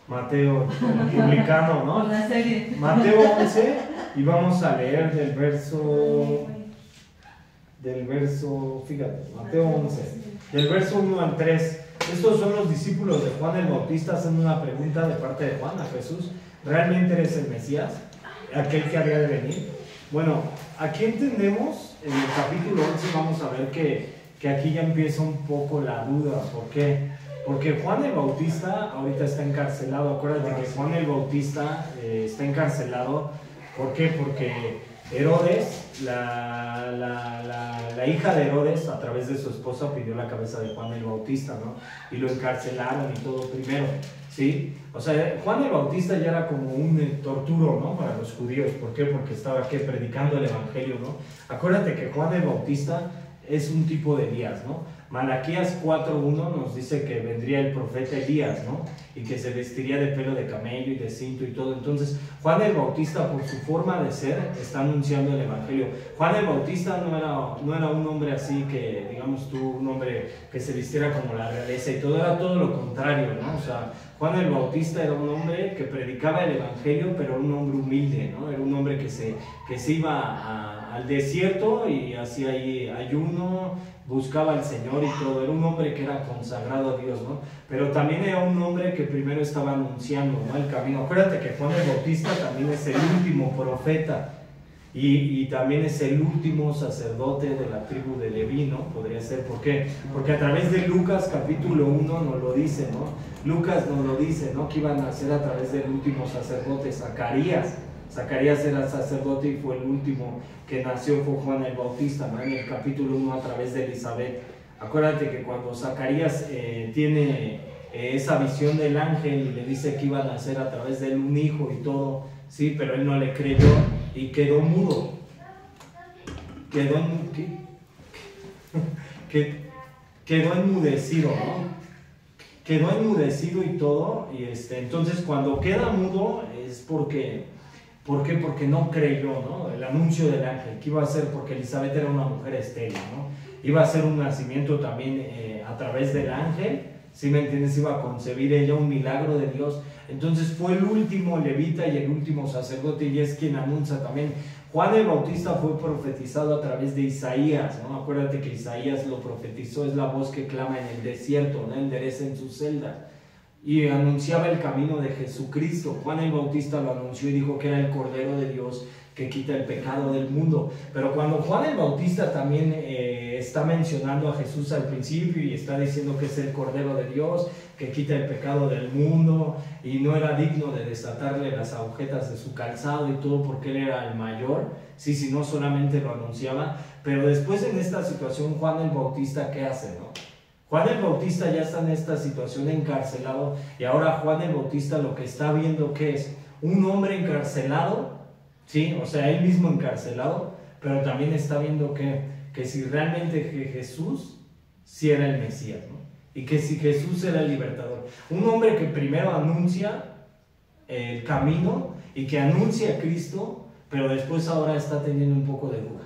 Mateo, publicano, ¿no? La serie. Mateo 11, y vamos a leer del verso, fíjate, Mateo 11, del verso 1 al 3. Estos son los discípulos de Juan el Bautista haciendo una pregunta de parte de Juan a Jesús: ¿realmente eres el Mesías, aquel que había de venir? Bueno, aquí entendemos, en el capítulo 11 vamos a ver que aquí ya empieza un poco la duda. ¿Por qué? Porque Juan el Bautista ahorita está encarcelado. Acuérdate que Juan el Bautista está encarcelado. ¿Por qué? Porque Herodes, la hija de Herodes, a través de su esposa, pidió la cabeza de Juan el Bautista, ¿no? Y lo encarcelaron y todo primero, ¿sí? O sea, Juan el Bautista ya era como un torturo, ¿no? Para los judíos. ¿Por qué? Porque estaba aquí predicando el evangelio, ¿no? Acuérdate que Juan el Bautista es un tipo de Elías, ¿no? Malaquías 4:1 nos dice que vendría el profeta Elías, ¿no? Y que se vestiría de pelo de camello y de cinto y todo. Entonces, Juan el Bautista, por su forma de ser, está anunciando el evangelio. Juan el Bautista no era un hombre así que, digamos tú, un hombre que se vistiera como la realeza y todo, era todo lo contrario, ¿no? O sea, Juan el Bautista era un hombre que predicaba el evangelio, pero era un hombre humilde, ¿no? Era un hombre que se iba al desierto y hacía ahí ayuno, buscaba al Señor y todo. Era un hombre que era consagrado a Dios, ¿no? Pero también era un hombre que primero estaba anunciando, ¿no?, el camino. Acuérdate que Juan el Bautista también es el último profeta y también es el último sacerdote de la tribu de Leví, ¿no? Podría ser. ¿Por qué? Porque a través de Lucas capítulo 1 nos lo dice, ¿no? Lucas nos lo dice, ¿no? Que iban a ser a través del último sacerdote, Zacarías. Zacarías era sacerdote y fue el último que nació, fue Juan el Bautista, ¿no? En el capítulo 1 a través de Elizabeth. Acuérdate que cuando Zacarías tiene esa visión del ángel y le dice que iba a nacer a través de él un hijo y todo, sí, pero él no le creyó y quedó mudo. Quedó enmudecido, ¿no? Quedó enmudecido y todo, y entonces cuando queda mudo es porque... ¿Por qué? Porque no creyó, ¿no?, el anuncio del ángel, que iba a ser, porque Elizabeth era una mujer estéril, ¿no? Iba a ser un nacimiento también a través del ángel, ¿sí me entiendes? Iba a concebir ella un milagro de Dios. Entonces fue el último levita y el último sacerdote, y es quien anuncia también. Juan el Bautista fue profetizado a través de Isaías, ¿no? Acuérdate que Isaías lo profetizó, es la voz que clama en el desierto, ¿no? Enderecen sus celdas. Y anunciaba el camino de Jesucristo. Juan el Bautista lo anunció y dijo que era el Cordero de Dios que quita el pecado del mundo. Pero cuando Juan el Bautista también está mencionando a Jesús al principio y está diciendo que es el Cordero de Dios, que quita el pecado del mundo, y no era digno de desatarle las agujetas de su calzado y todo porque él era el mayor, sí, si no solamente lo anunciaba. Pero después, en esta situación, Juan el Bautista, ¿qué hace, no? Juan el Bautista ya está en esta situación, encarcelado, y ahora Juan el Bautista lo que está viendo, ¿qué es? Un hombre encarcelado, ¿sí? O sea, él mismo encarcelado, pero también está viendo que si realmente que Jesús sí era el Mesías, ¿no? Y que si Jesús era el libertador. Un hombre que primero anuncia el camino y que anuncia a Cristo, pero después ahora está teniendo un poco de duda.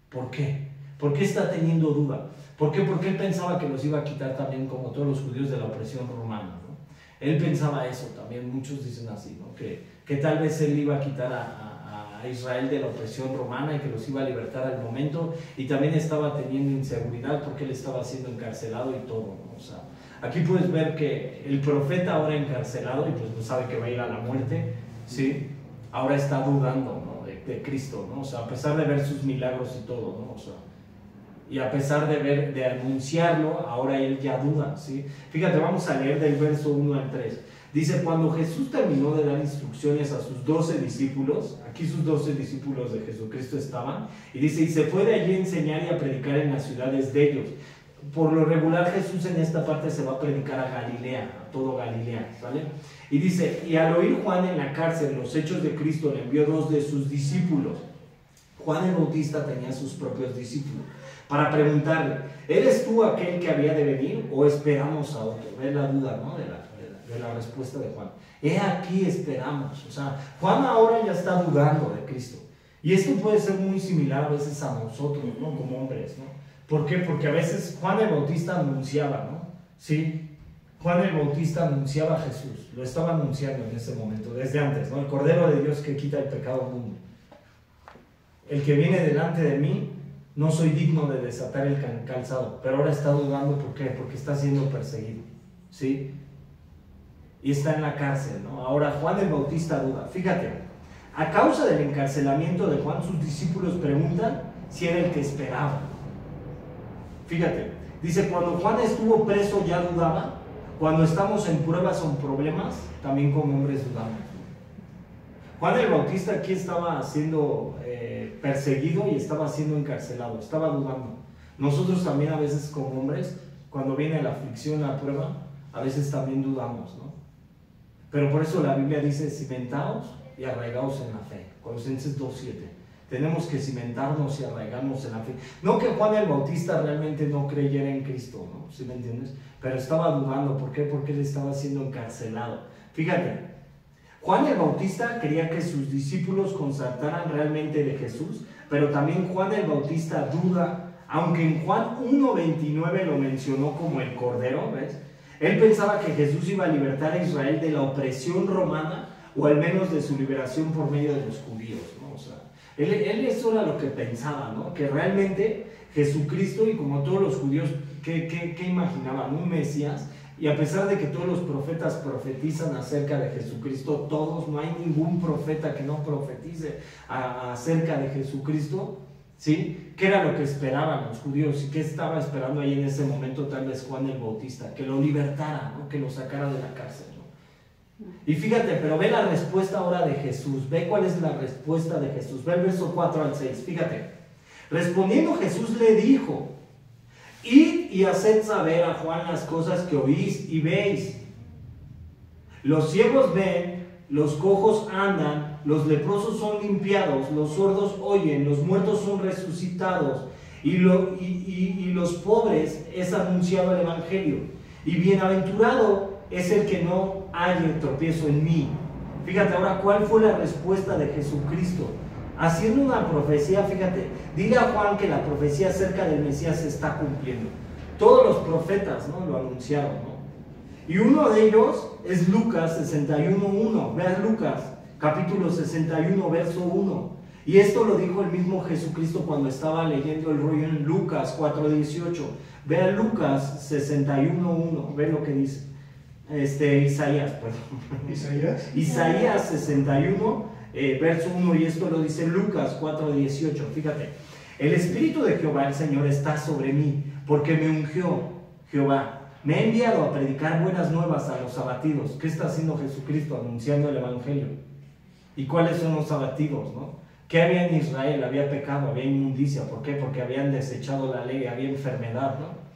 ¿Por qué? ¿Por qué está teniendo duda? ¿Por qué? Porque él pensaba que los iba a quitar también, como todos los judíos, de la opresión romana, ¿no? Él pensaba eso también, muchos dicen así, ¿no? Que tal vez él iba a quitar a Israel de la opresión romana y que los iba a libertar al momento, y también estaba teniendo inseguridad porque él estaba siendo encarcelado y todo, ¿no? O sea, aquí puedes ver que el profeta ahora encarcelado, y pues no sabe que va a ir a la muerte, ¿sí? Ahora está dudando, ¿no?, de Cristo, ¿no? O sea, a pesar de ver sus milagros y todo, ¿no? O sea, y a pesar de anunciarlo, ahora él ya duda, ¿sí? Fíjate, vamos a leer del verso 1 al 3. Dice: cuando Jesús terminó de dar instrucciones a sus 12 discípulos, aquí sus 12 discípulos de Jesucristo estaban, y dice, y se fue de allí a enseñar y a predicar en las ciudades de ellos. Por lo regular Jesús en esta parte se va a predicar a Galilea, a todo Galilea, ¿vale? Y dice, y al oír Juan en la cárcel los hechos de Cristo, le envió 2 de sus discípulos. Juan el Bautista tenía sus propios discípulos, para preguntarle, ¿eres tú aquel que había de venir o esperamos a otro? Ve la duda, ¿no?, de la respuesta de Juan. He aquí esperamos. O sea, Juan ahora ya está dudando de Cristo. Y esto puede ser muy similar a veces a nosotros, ¿no?, como hombres, ¿no? ¿Por qué? Porque a veces Juan el Bautista anunciaba, ¿no? Sí, Juan el Bautista anunciaba a Jesús, lo estaba anunciando en ese momento, desde antes, ¿no? El Cordero de Dios que quita el pecado del mundo. El que viene delante de mí, no soy digno de desatar el calzado, pero ahora está dudando, ¿por qué? Porque está siendo perseguido, ¿sí? Y está en la cárcel, ¿no? Ahora Juan el Bautista duda. Fíjate, a causa del encarcelamiento de Juan, sus discípulos preguntan si era el que esperaba. Fíjate, dice, cuando Juan estuvo preso ya dudaba, cuando estamos en pruebas o en problemas, también como hombres dudamos. Juan el Bautista aquí estaba siendo perseguido y estaba siendo encarcelado, estaba dudando. Nosotros también a veces como hombres, cuando viene la aflicción, la prueba, a veces también dudamos, ¿no? Pero por eso la Biblia dice, cimentaos y arraigaos en la fe. Colosenses 2:7. Tenemos que cimentarnos y arraigarnos en la fe. No que Juan el Bautista realmente no creyera en Cristo, ¿no? ¿Sí me entiendes? Pero estaba dudando. ¿Por qué? Porque él estaba siendo encarcelado. Fíjate, Juan el Bautista quería que sus discípulos constataran realmente de Jesús, pero también Juan el Bautista duda, aunque en Juan 1:29 lo mencionó como el Cordero, ¿ves? Él pensaba que Jesús iba a libertar a Israel de la opresión romana, o al menos de su liberación por medio de los judíos, ¿no? O sea, él eso era lo que pensaba, ¿no? Que realmente Jesucristo, y como todos los judíos, ¿qué imaginaban? Un Mesías. Y a pesar de que todos los profetas profetizan acerca de Jesucristo, todos, no hay ningún profeta que no profetice acerca de Jesucristo, ¿sí? ¿Qué era lo que esperaban los judíos? ¿Y qué estaba esperando ahí en ese momento tal vez Juan el Bautista? Que lo libertara, ¿no? Que lo sacara de la cárcel, ¿no? Y fíjate, pero ve la respuesta ahora de Jesús, ve cuál es la respuesta de Jesús, ve el verso 4 al 6, fíjate. Respondiendo Jesús le dijo, id y haced saber a Juan las cosas que oís y veis. Los ciegos ven, los cojos andan, los leprosos son limpiados, los sordos oyen, los muertos son resucitados, y los pobres es anunciado el Evangelio. Y bienaventurado es el que no halle tropiezo en mí. Fíjate ahora cuál fue la respuesta de Jesucristo. Haciendo una profecía, fíjate, dile a Juan que la profecía acerca del Mesías se está cumpliendo. Todos los profetas, ¿no?, lo anunciaron, ¿no? Y uno de ellos es Lucas 61:1. Vean Lucas, capítulo 61, verso 1. Y esto lo dijo el mismo Jesucristo cuando estaba leyendo el rollo en Lucas 4:18. Vean Lucas 61:1. Vean lo que dice. Isaías, perdón. Isaías 61, verso 1, y esto lo dice Lucas 4:18. Fíjate, el Espíritu de Jehová el Señor está sobre mí, porque me ungió Jehová. Me ha enviado a predicar buenas nuevas a los abatidos. ¿Qué está haciendo Jesucristo? Anunciando el Evangelio. ¿Y cuáles son los abatidos, no? ¿Qué había en Israel? Había pecado, había inmundicia. ¿Por qué? Porque habían desechado la ley, había enfermedad, ¿no?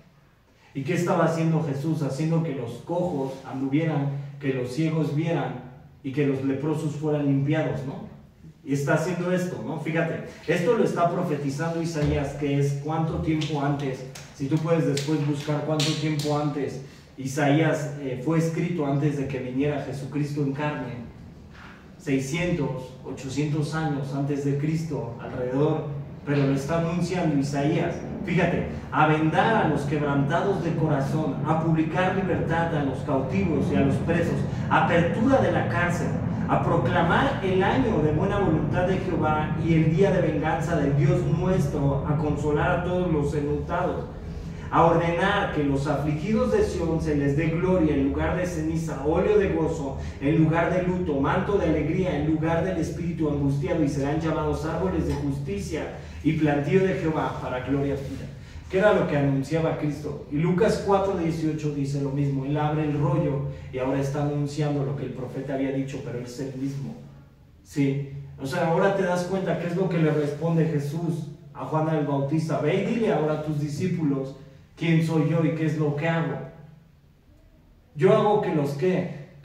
¿Y qué estaba haciendo Jesús? Haciendo que los cojos anduvieran, que los ciegos vieran y que los leprosos fueran limpiados, ¿no? Y está haciendo esto, ¿no? Fíjate, esto lo está profetizando Isaías, que es cuánto tiempo antes, si tú puedes después buscar cuánto tiempo antes Isaías fue escrito antes de que viniera Jesucristo en carne, 600, 800 años antes de Cristo, alrededor, pero lo está anunciando Isaías. Fíjate, a vendar a los quebrantados de corazón, a publicar libertad a los cautivos y a los presos, apertura de la cárcel, a proclamar el año de buena voluntad de Jehová y el día de venganza del Dios nuestro, a consolar a todos los enlutados, a ordenar que los afligidos de Sión se les dé gloria en lugar de ceniza, óleo de gozo en lugar de luto, manto de alegría en lugar del espíritu angustiado, y serán llamados árboles de justicia y plantío de Jehová para gloria suya. ¿Qué era lo que anunciaba Cristo? Y Lucas 4:18 dice lo mismo. Él abre el rollo y ahora está anunciando lo que el profeta había dicho, pero es el mismo. Sí, o sea, ahora te das cuenta qué es lo que le responde Jesús a Juan el Bautista. Ve y dile ahora a tus discípulos quién soy yo y qué es lo que hago. Yo hago que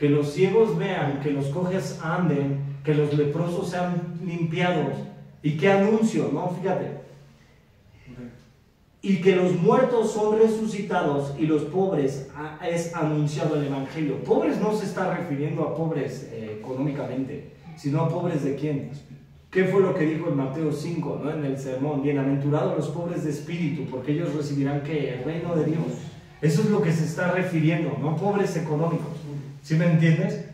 los ciegos vean, que los cojos anden, que los leprosos sean limpiados. ¿Y qué anuncio? No, fíjate. Y que los muertos son resucitados y los pobres es anunciado el Evangelio. Pobres no se está refiriendo a pobres económicamente, sino a pobres de quién. ¿Qué fue lo que dijo en Mateo 5, ¿no?, en el sermón? Bienaventurados los pobres de espíritu, porque ellos recibirán ¿qué? El reino de Dios. Eso es lo que se está refiriendo, no pobres económicos. ¿Sí me entiendes?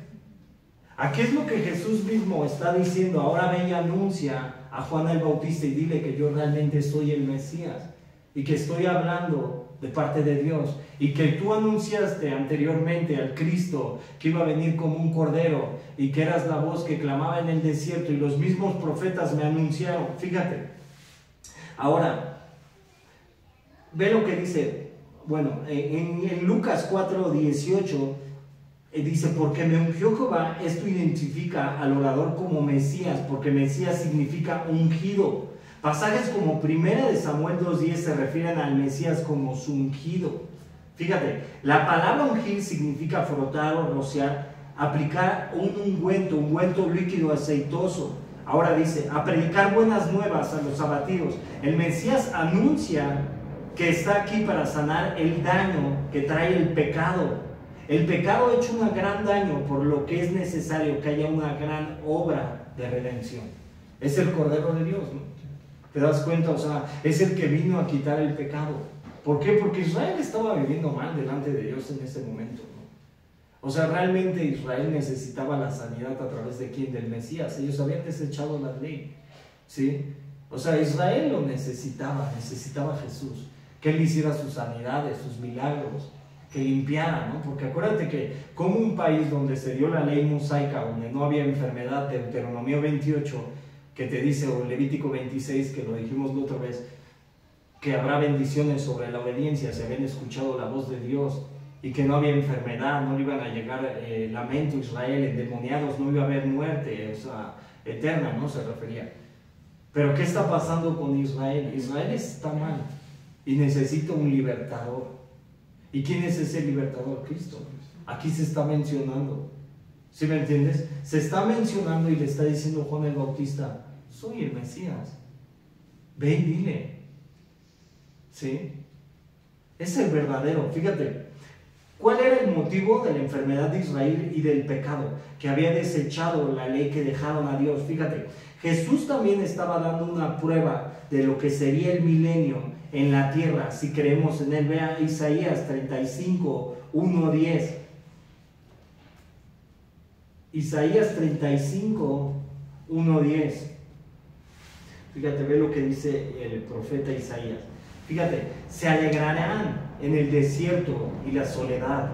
Aquí es lo que Jesús mismo está diciendo. Ahora ve y anuncia a Juan el Bautista y dile que yo realmente soy el Mesías y que estoy hablando de parte de Dios y que tú anunciaste anteriormente al Cristo que iba a venir como un cordero y que eras la voz que clamaba en el desierto y los mismos profetas me anunciaron. Fíjate. Ahora, ve lo que dice. Bueno, en Lucas 4:18 dice, porque me ungió Jehová. Esto identifica al orador como Mesías, porque Mesías significa ungido. Pasajes como 1 Samuel 2:10 se refieren al Mesías como su ungido. Fíjate, la palabra ungir significa frotar o rociar, aplicar un ungüento líquido aceitoso. Ahora dice, a predicar buenas nuevas a los abatidos. El Mesías anuncia que está aquí para sanar el daño que trae el pecado. El pecado ha hecho un gran daño, por lo que es necesario que haya una gran obra de redención. Es el Cordero de Dios, ¿no? ¿Te das cuenta? O sea, es el que vino a quitar el pecado. ¿Por qué? Porque Israel estaba viviendo mal delante de Dios en ese momento, ¿no? O sea, realmente Israel necesitaba la sanidad a través de ¿quién? Del Mesías. Ellos habían desechado la ley, ¿sí? O sea, Israel lo necesitaba a Jesús. Que Él hiciera sus sanidades, sus milagros, que limpiara, ¿no? Porque acuérdate que como un país donde se dio la ley mosaica, donde no había enfermedad, Deuteronomio 28, que te dice, o Levítico 26, que lo dijimos la otra vez, que habrá bendiciones sobre la obediencia, si habían escuchado la voz de Dios, y que no había enfermedad, no le iban a llegar lamento a Israel, endemoniados, no iba a haber muerte, o sea, eterna, ¿no? Se refería. Pero ¿qué está pasando con Israel? Israel está mal y necesita un libertador. ¿Y quién es ese libertador? Cristo. Aquí se está mencionando. ¿Sí me entiendes? Se está mencionando y le está diciendo Juan el Bautista, soy el Mesías. Ve y dile. ¿Sí? Es el verdadero. Fíjate, ¿cuál era el motivo de la enfermedad de Israel y del pecado? Que había desechado la ley, que dejaron a Dios. Fíjate, Jesús también estaba dando una prueba de lo que sería el milenio en la tierra, si creemos en él. Vea Isaías 35, 1-10. Isaías 35, 1-10. Fíjate, ve lo que dice el profeta Isaías. Fíjate, se alegrarán en el desierto y la soledad.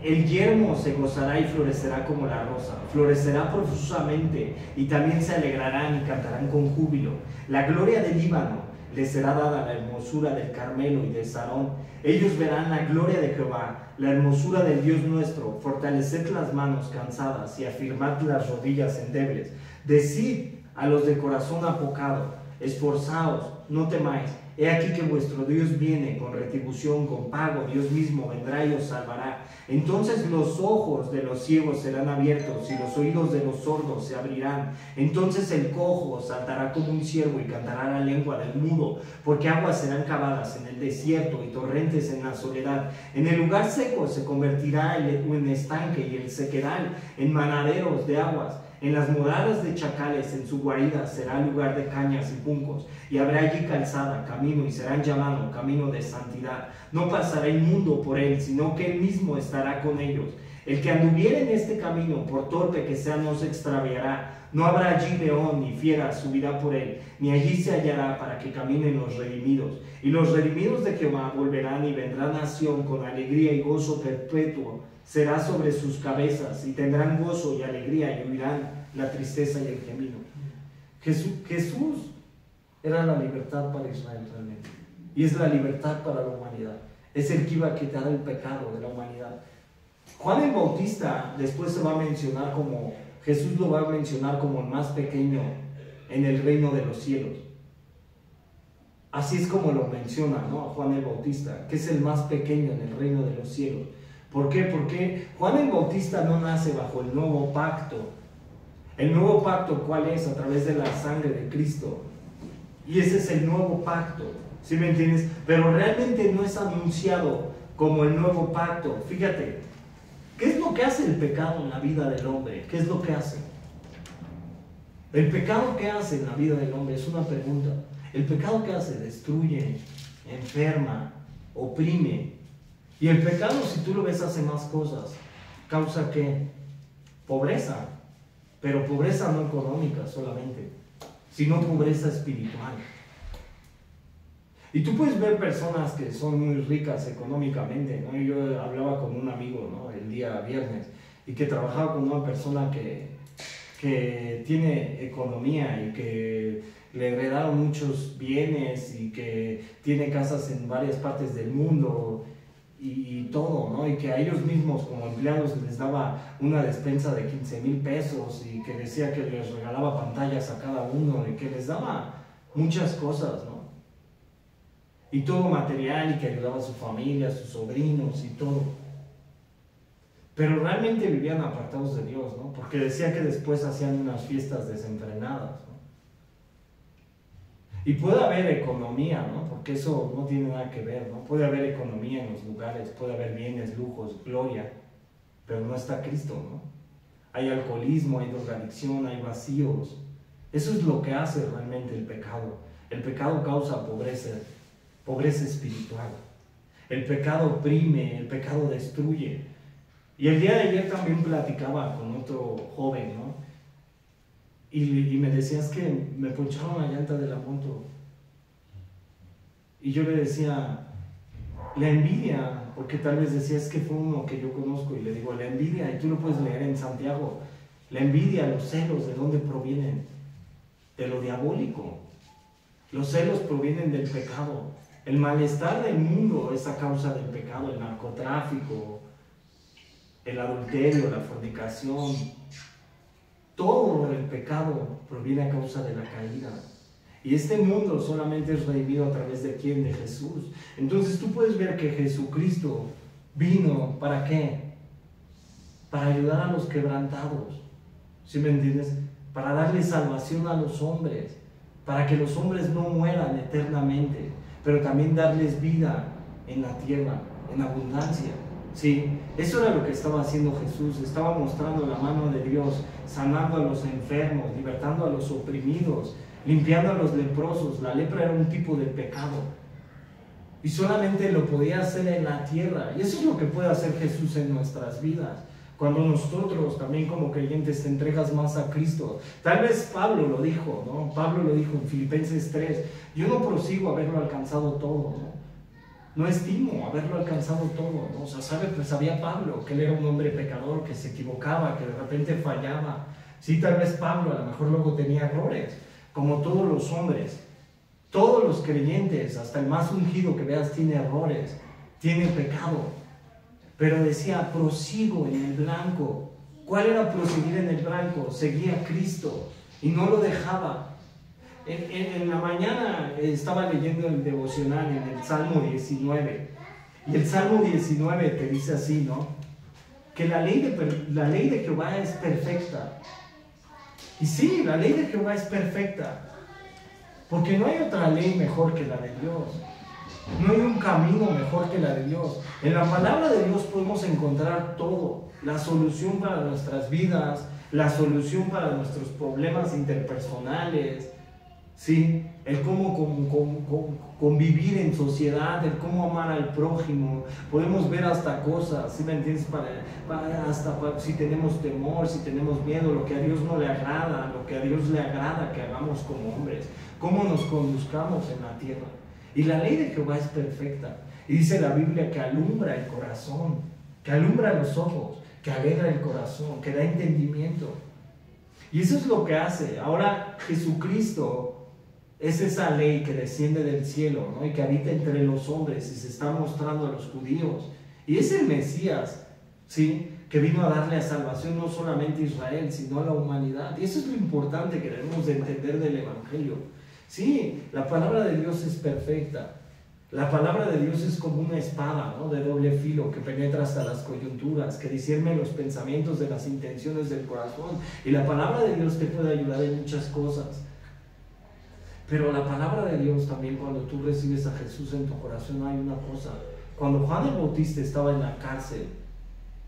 El yermo se gozará y florecerá como la rosa, florecerá profusamente y también se alegrarán y cantarán con júbilo. La gloria del Líbano les será dada, la hermosura del Carmelo y de Sarón. Ellos verán la gloria de Jehová, la hermosura del Dios nuestro. Fortaleced las manos cansadas y afirmad las rodillas endebles. Decid a los de corazón apocado, esforzaos, no temáis. He aquí que vuestro Dios viene con retribución, con pago. Dios mismo vendrá y os salvará. Entonces los ojos de los ciegos serán abiertos y los oídos de los sordos se abrirán. Entonces el cojo saltará como un ciervo y cantará la lengua del mudo, porque aguas serán cavadas en el desierto y torrentes en la soledad. En el lugar seco se convertirá en estanque y el sequedal en manaderos de aguas. En las moradas de chacales, en su guarida, será lugar de cañas y juncos, y habrá allí calzada, camino, y serán llamados camino de santidad. No pasará inmundo por él, sino que él mismo estará con ellos. El que anduviere en este camino, por torpe que sea, no se extraviará. No habrá allí león ni fiera subirá por él, ni allí se hallará para que caminen los redimidos. Y los redimidos de Jehová volverán y vendrá nación con alegría y gozo perpetuo. Será sobre sus cabezas y tendrán gozo y alegría y huirán la tristeza y el gemido. Jesús era la libertad para Israel realmente. Y es la libertad para la humanidad. Es el que iba a quitar el pecado de la humanidad. Juan el Bautista después se va a mencionar como, Jesús lo va a mencionar como el más pequeño en el reino de los cielos. Así es como lo menciona, ¿no? A Juan el Bautista, que es el más pequeño en el reino de los cielos. ¿Por qué? Porque Juan el Bautista no nace bajo el nuevo pacto. El nuevo pacto, ¿cuál es? A través de la sangre de Cristo. Y ese es el nuevo pacto, ¿sí me entiendes? Pero realmente no es anunciado como el nuevo pacto. Fíjate, ¿qué es lo que hace el pecado en la vida del hombre? ¿Qué es lo que hace? ¿El pecado qué hace en la vida del hombre? Es una pregunta. ¿El pecado qué hace? Destruye, enferma, oprime. Y el pecado, si tú lo ves, hace más cosas. ¿Causa qué? Pobreza. Pero pobreza no económica solamente, sino pobreza espiritual. Y tú puedes ver personas que son muy ricas económicamente, ¿no? Yo hablaba con un amigo, ¿no?, el día viernes, y que trabajaba con una persona que tiene economía y que le heredaron muchos bienes y que tiene casas en varias partes del mundo y todo, ¿no? Y que a ellos mismos como empleados les daba una despensa de 15,000 pesos y que decía que les regalaba pantallas a cada uno y que les daba muchas cosas, ¿no? Y todo material, y que ayudaba a su familia, a sus sobrinos y todo. Pero realmente vivían apartados de Dios, ¿no? Porque decía que después hacían unas fiestas desenfrenadas, ¿no? Y puede haber economía, ¿no? Porque eso no tiene nada que ver, ¿no? Puede haber economía en los lugares, puede haber bienes, lujos, gloria, pero no está Cristo, ¿no? Hay alcoholismo, hay drogadicción, hay vacíos. Eso es lo que hace realmente el pecado. El pecado causa pobreza espiritual. El pecado oprime, el pecado destruye. Y el día de ayer también platicaba con otro joven, ¿no? Y me decías que me poncharon la llanta de la moto. Y yo le decía, la envidia, porque tal vez decía, es que fue uno que yo conozco, y le digo, la envidia, y tú lo puedes leer en Santiago, la envidia, los celos, ¿de dónde provienen? De lo diabólico. Los celos provienen del pecado. El malestar del mundo es a causa del pecado, el narcotráfico, el adulterio, la fornicación. Todo el pecado proviene a causa de la caída. Y este mundo solamente es redimido a través de ¿quién? De Jesús. Entonces tú puedes ver que Jesucristo vino, ¿para qué? Para ayudar a los quebrantados. ¿Sí me entiendes? Para darle salvación a los hombres, para que los hombres no mueran eternamente, pero también darles vida en la tierra, en abundancia. Sí, eso era lo que estaba haciendo Jesús. Estaba mostrando la mano de Dios, sanando a los enfermos, libertando a los oprimidos, limpiando a los leprosos. La lepra era un tipo de pecado y solamente lo podía hacer en la tierra. Y eso es lo que puede hacer Jesús en nuestras vidas, cuando nosotros también como creyentes te entregas más a Cristo. Tal vez Pablo lo dijo, ¿no? Pablo lo dijo en Filipenses 3, yo no prosigo haberlo alcanzado todo, ¿no? No estimo haberlo alcanzado todo, ¿no? O sea, sabía Pablo que él era un hombre pecador, que se equivocaba, que de repente fallaba. Sí, tal vez Pablo a lo mejor luego tenía errores, como todos los hombres. Todos los creyentes, hasta el más ungido que veas, tiene errores, tiene pecado. Pero decía, prosigo en el blanco. ¿Cuál era proseguir en el blanco? Seguía a Cristo y no lo dejaba. En la mañana estaba leyendo el devocional en el Salmo 19. Y el Salmo 19 te dice así, ¿no? Que la ley de Jehová es perfecta. Y sí, la ley de Jehová es perfecta. Porque no hay otra ley mejor que la de Dios. No hay un camino mejor que la de Dios. En la palabra de Dios podemos encontrar todo. La solución para nuestras vidas, la solución para nuestros problemas interpersonales, ¿sí? El cómo convivir en sociedad, el cómo amar al prójimo. Podemos ver hasta cosas, ¿sí me entiendes? Si tenemos temor, si tenemos miedo, lo que a Dios no le agrada, lo que a Dios le agrada que hagamos como hombres, cómo nos conduzcamos en la tierra. Y la ley de Jehová es perfecta. Y dice la Biblia que alumbra el corazón, que alumbra los ojos, que alegra el corazón, que da entendimiento. Y eso es lo que hace. Ahora Jesucristo es esa ley que desciende del cielo, ¿no? Y que habita entre los hombres y se está mostrando a los judíos. Y es el Mesías, ¿sí? Que vino a darle a salvación no solamente a Israel, sino a la humanidad. Y eso es lo importante que debemos de entender del Evangelio. Sí, la palabra de Dios es perfecta. La palabra de Dios es como una espada, ¿no? De doble filo que penetra hasta las coyunturas, que discierne los pensamientos de las intenciones del corazón. Y la palabra de Dios te puede ayudar en muchas cosas. Pero la palabra de Dios también, cuando tú recibes a Jesús en tu corazón, hay una cosa. Cuando Juan el Bautista estaba en la cárcel,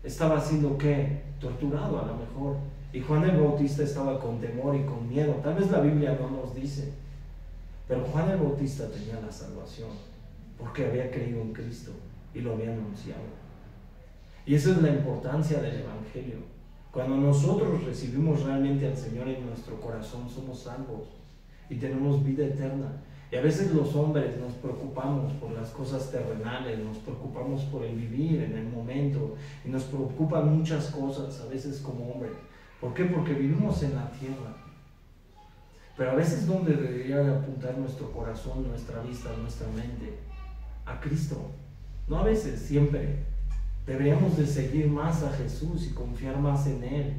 estaba siendo ¿qué? Torturado a lo mejor. Y Juan el Bautista estaba con temor y con miedo. Tal vez la Biblia no nos dice. Pero Juan el Bautista tenía la salvación porque había creído en Cristo. y lo había anunciado. Y esa es la importancia del Evangelio. Cuando nosotros recibimos realmente al Señor en nuestro corazón, somos salvos y tenemos vida eterna. Y a veces los hombres nos preocupamos por las cosas terrenales, nos preocupamos por el vivir en el momento, y nos preocupan muchas cosas a veces como hombres. ¿Por qué? Porque vivimos en la tierra. Pero a veces, ¿dónde debería de apuntar nuestro corazón, nuestra vista, nuestra mente? A Cristo. No a veces, siempre. Deberíamos de seguir más a Jesús y confiar más en Él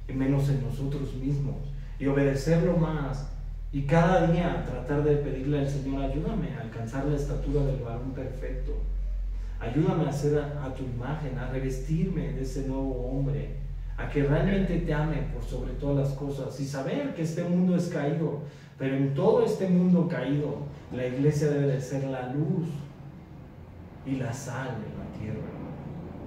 y menos en nosotros mismos y obedecerlo más, y cada día tratar de pedirle al Señor: ayúdame a alcanzar la estatura del varón perfecto, ayúdame a ser a tu imagen, a revestirme de ese nuevo hombre, a que realmente te ame por sobre todas las cosas, y saber que este mundo es caído, pero en todo este mundo caído la iglesia debe de ser la luz y la sal de la tierra,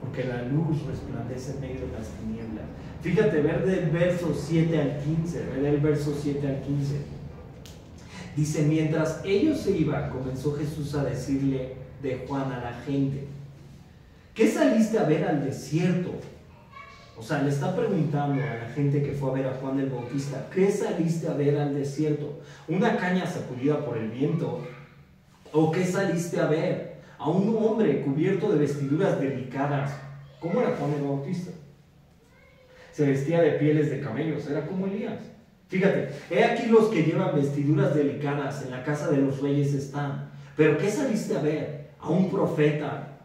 porque la luz resplandece en medio de las tinieblas. Fíjate, ver del verso 7 al 15, ver el verso 7 al 15. Dice: mientras ellos se iban, comenzó Jesús a decirle de Juan a la gente: ¿qué saliste a ver al desierto? O sea, le está preguntando a la gente que fue a ver a Juan el Bautista: ¿qué saliste a ver al desierto? ¿Una caña sacudida por el viento? ¿O qué saliste a ver? ¿A un hombre cubierto de vestiduras delicadas? ¿Cómo era Juan el Bautista? Se vestía de pieles de camellos, era como Elías. Fíjate, he aquí los que llevan vestiduras delicadas, en la casa de los reyes están. ¿Pero qué saliste a ver? A un profeta.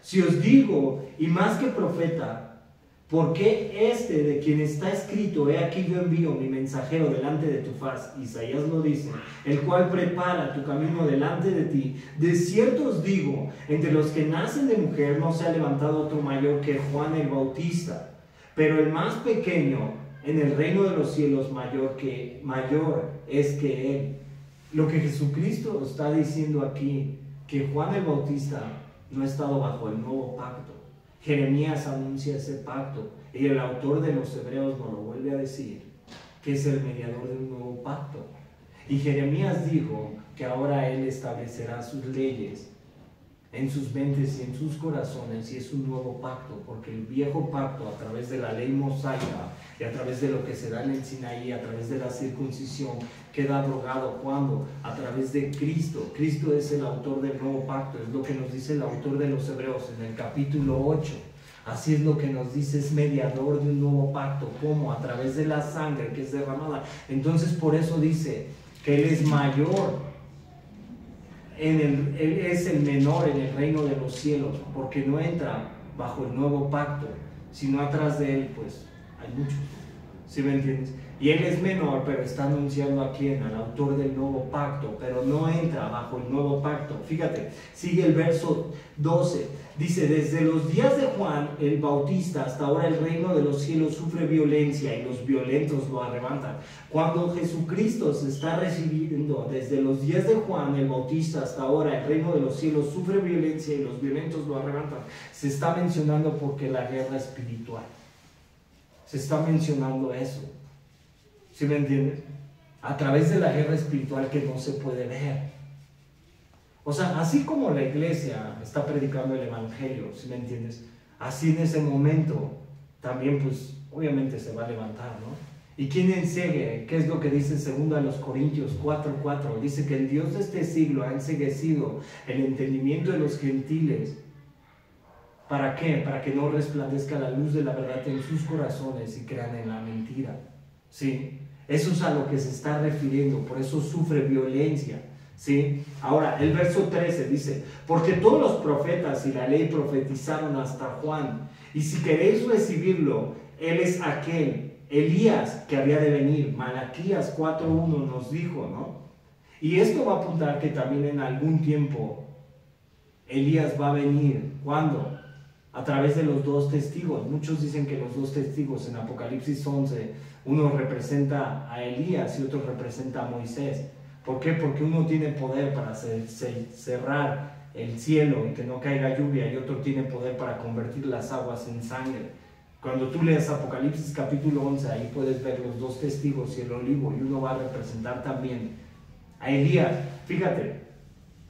Si os digo, y más que profeta, ¿por qué este de quien está escrito: he aquí yo envío mi mensajero delante de tu faz? Isaías lo dice: el cual prepara tu camino delante de ti. De cierto os digo, entre los que nacen de mujer no se ha levantado otro mayor que Juan el Bautista, pero el más pequeño en el reino de los cielos mayor es que él. Lo que Jesucristo está diciendo aquí, que Juan el Bautista no ha estado bajo el nuevo pacto. Jeremías anuncia ese pacto, y el autor de los Hebreos nos lo vuelve a decir, que es el mediador de un nuevo pacto. Y Jeremías dijo que ahora él establecerá sus leyes en sus mentes y en sus corazones, y es un nuevo pacto, porque el viejo pacto, a través de la ley mosaica y a través de lo que se da en el Sinaí, a través de la circuncisión, queda abrogado. ¿Cuándo? A través de Cristo. Cristo es el autor del nuevo pacto, es lo que nos dice el autor de los Hebreos en el capítulo 8. Así es lo que nos dice, es mediador de un nuevo pacto. ¿Cómo? A través de la sangre que es derramada. Entonces, por eso dice que Él es mayor. Él es el menor en el reino de los cielos, porque no entra bajo el nuevo pacto, sino atrás de Él pues hay muchos. ¿Sí me entiendes? Y Él es menor, pero está anunciando a quién, al autor del nuevo pacto, pero no entra bajo el nuevo pacto. Fíjate, sigue el verso 12. Dice: desde los días de Juan el Bautista hasta ahora el reino de los cielos sufre violencia y los violentos lo arrebatan. Cuando Jesucristo se está recibiendo, desde los días de Juan el Bautista hasta ahora el reino de los cielos sufre violencia y los violentos lo arrebatan, se está mencionando porque la guerra espiritual. Se está mencionando eso. ¿Sí me entiendes? A través de la guerra espiritual que no se puede ver. O sea, así como la iglesia está predicando el Evangelio, ¿sí me entiendes? Así en ese momento también pues obviamente se va a levantar, ¿no? ¿Y quién ensegue? ¿Qué es lo que dice 2 Corintios 4:4? Dice que el Dios de este siglo ha enceguecido el entendimiento de los gentiles. ¿Para qué? Para que no resplandezca la luz de la verdad en sus corazones y crean en la mentira. ¿Sí? Eso es a lo que se está refiriendo, por eso sufre violencia. ¿Sí? Ahora, el verso 13 dice: porque todos los profetas y la ley profetizaron hasta Juan, y si queréis recibirlo, él es aquel, Elías, que había de venir. Malaquías 4:1 nos dijo, ¿no? Y esto va a apuntar que también en algún tiempo Elías va a venir. ¿Cuándo? A través de los dos testigos. Muchos dicen que los dos testigos en Apocalipsis 11, uno representa a Elías y otro representa a Moisés. ¿Por qué? Porque uno tiene poder para cerrar el cielo y que no caiga lluvia, y otro tiene poder para convertir las aguas en sangre. Cuando tú lees Apocalipsis capítulo 11, ahí puedes ver los dos testigos y el olivo, y uno va a representar también a Elías. Fíjate,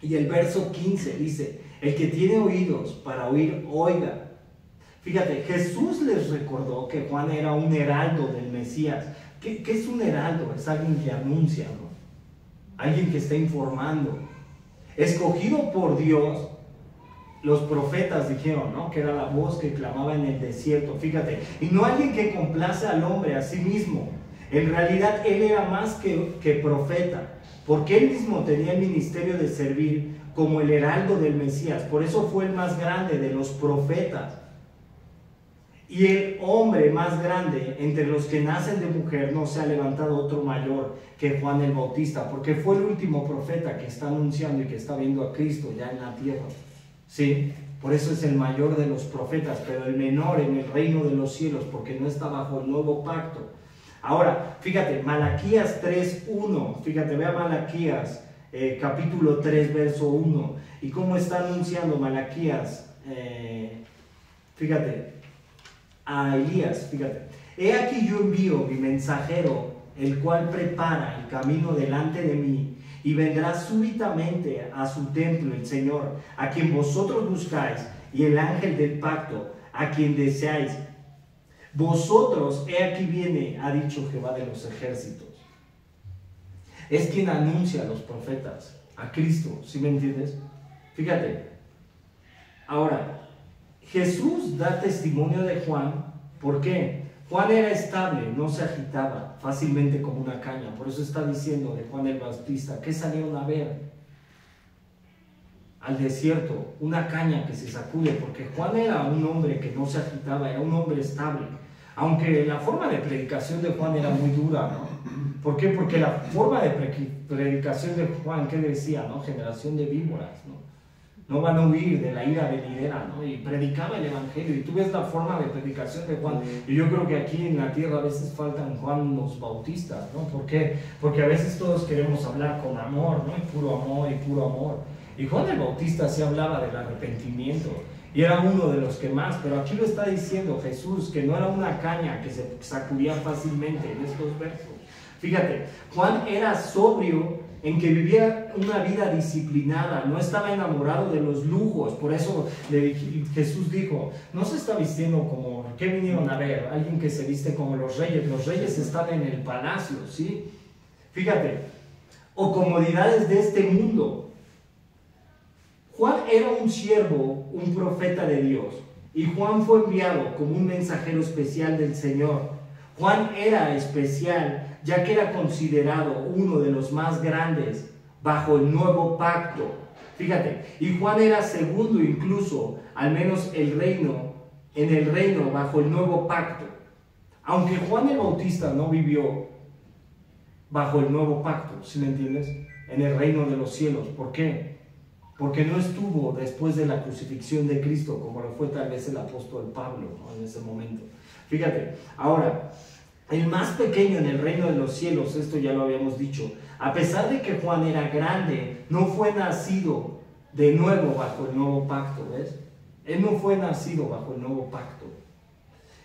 y el verso 15 dice: El que tiene oídos para oír, oiga. Fíjate, Jesús les recordó que Juan era un heraldo del Mesías. ¿Qué es un heraldo? Es alguien que anuncia, ¿no? Alguien que está informando. Escogido por Dios, los profetas dijeron, ¿no? Que era la voz que clamaba en el desierto. Fíjate, y no alguien que complace al hombre a sí mismo. En realidad, él era más que profeta, porque él mismo tenía el ministerio de servir como el heraldo del Mesías. Por eso fue el más grande de los profetas. Y el hombre más grande entre los que nacen de mujer no se ha levantado otro mayor que Juan el Bautista, porque fue el último profeta que está anunciando y que está viendo a Cristo ya en la tierra. Sí, por eso es el mayor de los profetas, pero el menor en el reino de los cielos, porque no está bajo el nuevo pacto. Ahora, fíjate, Malaquías 3:1, fíjate, ve a Malaquías capítulo 3, verso 1, y cómo está anunciando Malaquías, fíjate, a Elías, fíjate. He aquí yo envío mi mensajero, el cual prepara el camino delante de mí, y vendrá súbitamente a su templo el Señor, a quien vosotros buscáis, y el ángel del pacto, a quien deseáis. Vosotros, he aquí viene, ha dicho Jehová de los ejércitos. Es quien anuncia a los profetas, a Cristo, ¿sí me entiendes? Fíjate, ahora, Jesús da testimonio de Juan. ¿Por qué? Juan era estable, no se agitaba fácilmente como una caña. Por eso está diciendo de Juan el Bautista, ¿qué salieron a ver? Al desierto, una caña que se sacude, porque Juan era un hombre que no se agitaba, era un hombre estable. Aunque la forma de predicación de Juan era muy dura, ¿no? ¿Por qué? Porque la forma de predicación de Juan, ¿qué decía? ¿No? Generación de víboras, ¿no? No van a huir de la ira venidera, ¿no? Y predicaba el evangelio. Y tú ves la forma de predicación de Juan. Y yo creo que aquí en la tierra a veces faltan Juan los bautistas, ¿no? ¿Por qué? Porque a veces todos queremos hablar con amor, ¿no? Y puro amor, y puro amor. Y Juan el Bautista sí hablaba del arrepentimiento. Y era uno de los que más. Pero aquí lo está diciendo Jesús, que no era una caña que se sacudía fácilmente en estos versos. Fíjate, Juan era sobrio en que vivía una vida disciplinada, no estaba enamorado de los lujos. Por eso Jesús dijo, no se está vistiendo como, ¿qué vinieron a ver? Alguien que se viste como los reyes están en el palacio, ¿sí? Fíjate, o comodidades de este mundo. Juan era un siervo, un profeta de Dios, y Juan fue enviado como un mensajero especial del Señor. Juan era especial, ya que era considerado uno de los más grandes bajo el nuevo pacto. Fíjate, y Juan era segundo incluso, al menos en el reino bajo el nuevo pacto. Aunque Juan el Bautista no vivió bajo el nuevo pacto, ¿sí me entiendes? En el reino de los cielos. ¿Por qué? Porque no estuvo después de la crucifixión de Cristo, como lo fue tal vez el apóstol Pablo, ¿no? En ese momento. Fíjate, ahora, el más pequeño en el reino de los cielos, esto ya lo habíamos dicho, a pesar de que Juan era grande, no fue nacido de nuevo bajo el nuevo pacto, ¿ves? Él no fue nacido bajo el nuevo pacto.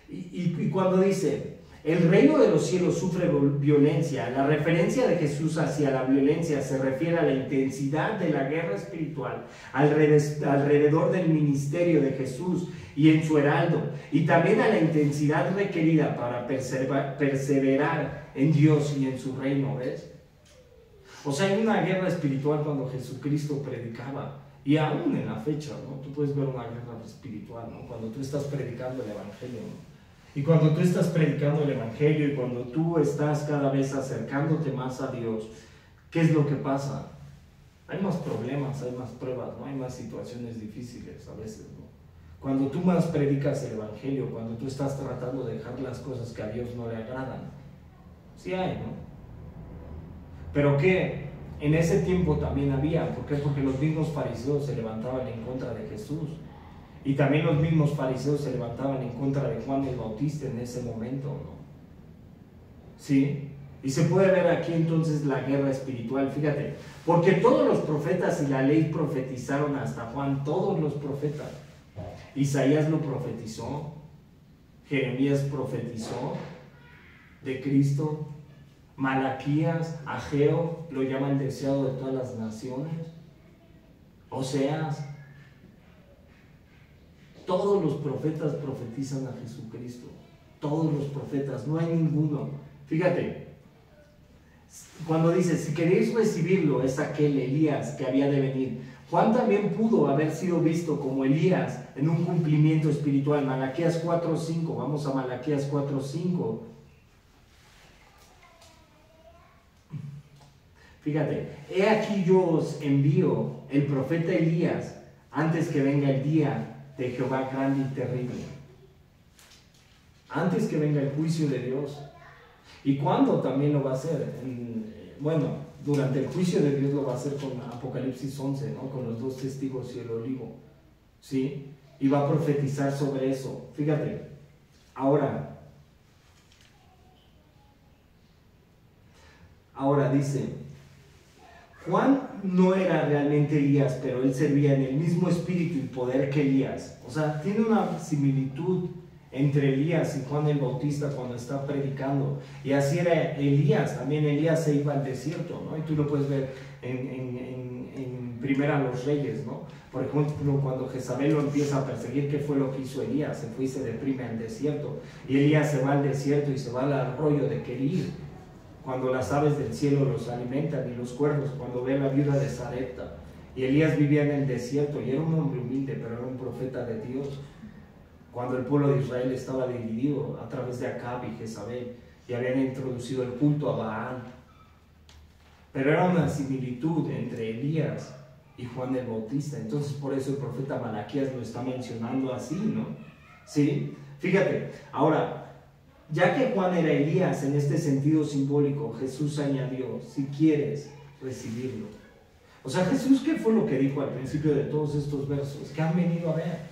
Y cuando dice, el reino de los cielos sufre violencia, la referencia de Jesús hacia la violencia se refiere a la intensidad de la guerra espiritual alrededor del ministerio de Jesús y en su heraldo, y también a la intensidad requerida para perseverar en Dios y en su reino, ¿ves? O sea, hay una guerra espiritual cuando Jesucristo predicaba, y aún en la fecha, ¿no? Tú puedes ver una guerra espiritual, ¿no? Cuando tú estás predicando el evangelio, ¿no? Y cuando tú estás predicando el evangelio y cuando tú estás cada vez acercándote más a Dios, ¿qué es lo que pasa? Hay más problemas, hay más pruebas, ¿no? Hay más situaciones difíciles a veces, ¿no? Cuando tú más predicas el evangelio, cuando tú estás tratando de dejar las cosas que a Dios no le agradan, sí hay, ¿no? Pero ¿qué? En ese tiempo también había. ¿Por qué? Porque los mismos fariseos se levantaban en contra de Jesús. Y también los mismos fariseos se levantaban en contra de Juan el Bautista en ese momento, ¿no? ¿Sí? Y se puede ver aquí entonces la guerra espiritual, fíjate. Porque todos los profetas y la ley profetizaron hasta Juan, todos los profetas. Isaías lo profetizó, Jeremías profetizó de Cristo, Malaquías, Ageo lo llama el deseado de todas las naciones, Oseas, Todos los profetas profetizan a Jesucristo. Todos los profetas, no hay ninguno. Fíjate, cuando dice, si queréis recibirlo, es aquel Elías que había de venir. Juan también pudo haber sido visto como Elías en un cumplimiento espiritual. Malaquías 4:5, vamos a Malaquías 4:5. Fíjate, he aquí yo os envío el profeta Elías antes que venga el día de Jehová grande y terrible. Antes que venga el juicio de Dios. ¿Y cuándo también lo va a hacer? Bueno, durante el juicio de Dios lo va a hacer con Apocalipsis 11, ¿no? Con los 2 testigos y el olivo, ¿sí? Y va a profetizar sobre eso. Fíjate, ahora dice, Juan no era realmente Elías, pero él servía en el mismo espíritu y poder que Elías. O sea, tiene una similitud entre Elías y Juan el Bautista cuando está predicando. Y así era Elías, también Elías se iba al desierto, ¿no? Y tú lo puedes ver en Primera los Reyes, ¿no? Por ejemplo, cuando Jezabel lo empieza a perseguir, ¿qué fue lo que hizo Elías? Se fue y se deprime al desierto. Y Elías se va al desierto y se va al arroyo de Querir, cuando las aves del cielo los alimentan y los cuervos, cuando ve a la viuda de Sarepta. Y Elías vivía en el desierto y era un hombre humilde, pero era un profeta de Dios. Cuando el pueblo de Israel estaba dividido a través de Acab y Jezabel y habían introducido el culto a Baal. Pero era una similitud entre Elías y Juan el Bautista. Entonces por eso el profeta Malaquías lo está mencionando así, ¿no? ¿Sí? Fíjate, ahora, ya que Juan era Elías en este sentido simbólico, Jesús añadió, si quieres recibirlo. O sea, Jesús, ¿qué fue lo que dijo al principio de todos estos versos? ¿Qué han venido a ver?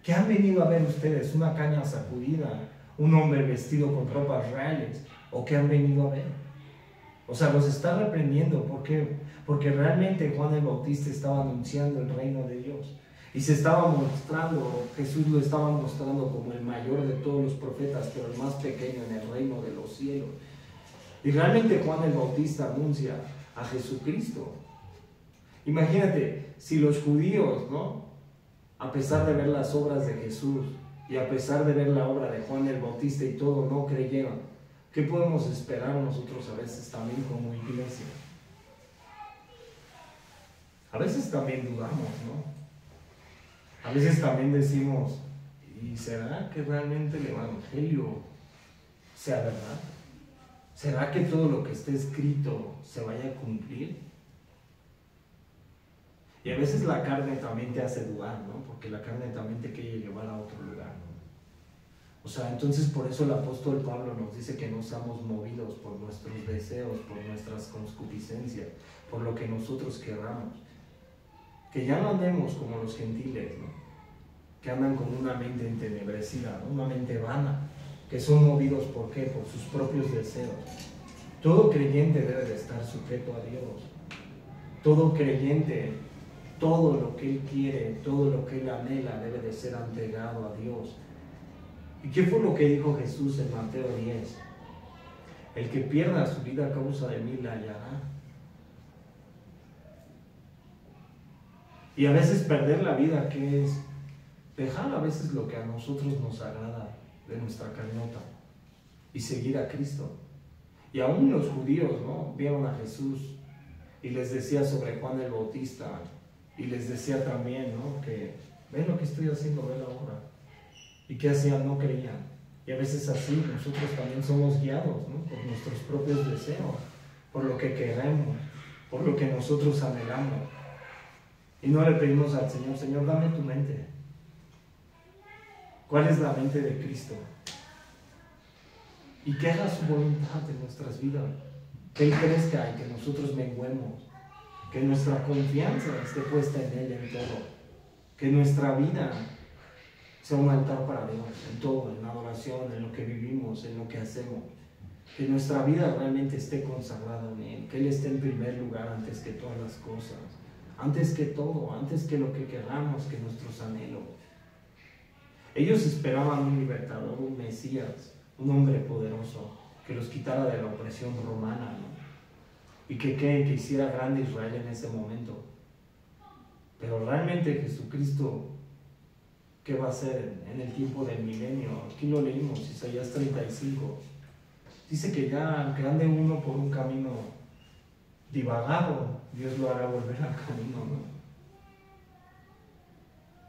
¿Qué han venido a ver ustedes? ¿Una caña sacudida? ¿Un hombre vestido con ropas reales? ¿O qué han venido a ver? O sea, los está reprendiendo. ¿Por qué? Porque realmente Juan el Bautista estaba anunciando el reino de Dios. Y se estaba mostrando, Jesús lo estaba mostrando como el mayor de todos los profetas, pero el más pequeño en el reino de los cielos. Y realmente Juan el Bautista anuncia a Jesucristo. Imagínate, si los judíos, ¿no?, a pesar de ver las obras de Jesús y a pesar de ver la obra de Juan el Bautista y todo, no creyeron, ¿qué podemos esperar nosotros a veces también como iglesia? A veces también dudamos, ¿no? A veces también decimos, ¿y será que realmente el Evangelio sea verdad? ¿Será que todo lo que está escrito se vaya a cumplir? Y a veces la carne también te hace dudar, ¿no? Porque la carne también te quiere llevar a otro lugar, ¿no? O sea, entonces por eso el apóstol Pablo nos dice que no seamos movidos por nuestros deseos, por nuestras concupiscencias, por lo que nosotros querramos. Que ya no andemos como los gentiles, ¿no? Que andan con una mente entenebrecida, ¿no? Una mente vana, que son movidos ¿por qué? Por sus propios deseos. Todo creyente debe de estar sujeto a Dios. Todo creyente, todo lo que él quiere, todo lo que él anhela debe de ser entregado a Dios. ¿Y qué fue lo que dijo Jesús en Mateo 10? El que pierda su vida a causa de mí la hallará. Y a veces perder la vida, ¿qué es? Dejar a veces lo que a nosotros nos agrada de nuestra carnota y seguir a Cristo. Y aún los judíos, ¿no?, vieron a Jesús y les decía sobre Juan el Bautista y les decía también, ¿no?, que ven lo que estoy haciendo, ven la obra. ¿Y qué hacían? No creían. Y a veces así nosotros también somos guiados, ¿no?, por nuestros propios deseos, por lo que queremos, por lo que nosotros anhelamos. Y no le pedimos al Señor, Señor, dame tu mente. ¿Cuál es la mente de Cristo? Y que haga su voluntad en nuestras vidas. Que Él crezca y que nosotros menguemos. Que nuestra confianza esté puesta en Él en todo. Que nuestra vida sea un altar para Dios, en todo, en la adoración, en lo que vivimos, en lo que hacemos. Que nuestra vida realmente esté consagrada en Él. Que Él esté en primer lugar antes que todas las cosas. Antes que todo, antes que lo que queramos, que nuestros anhelos. Ellos esperaban un libertador, un Mesías, un hombre poderoso, que los quitara de la opresión romana, ¿no? Y que hiciera grande Israel en ese momento. Pero realmente Jesucristo qué va a ser en el tiempo del milenio. Aquí lo leímos, Isaías 35. Dice que ya, que ande uno por un camino divagado, Dios lo hará volver al camino, ¿no?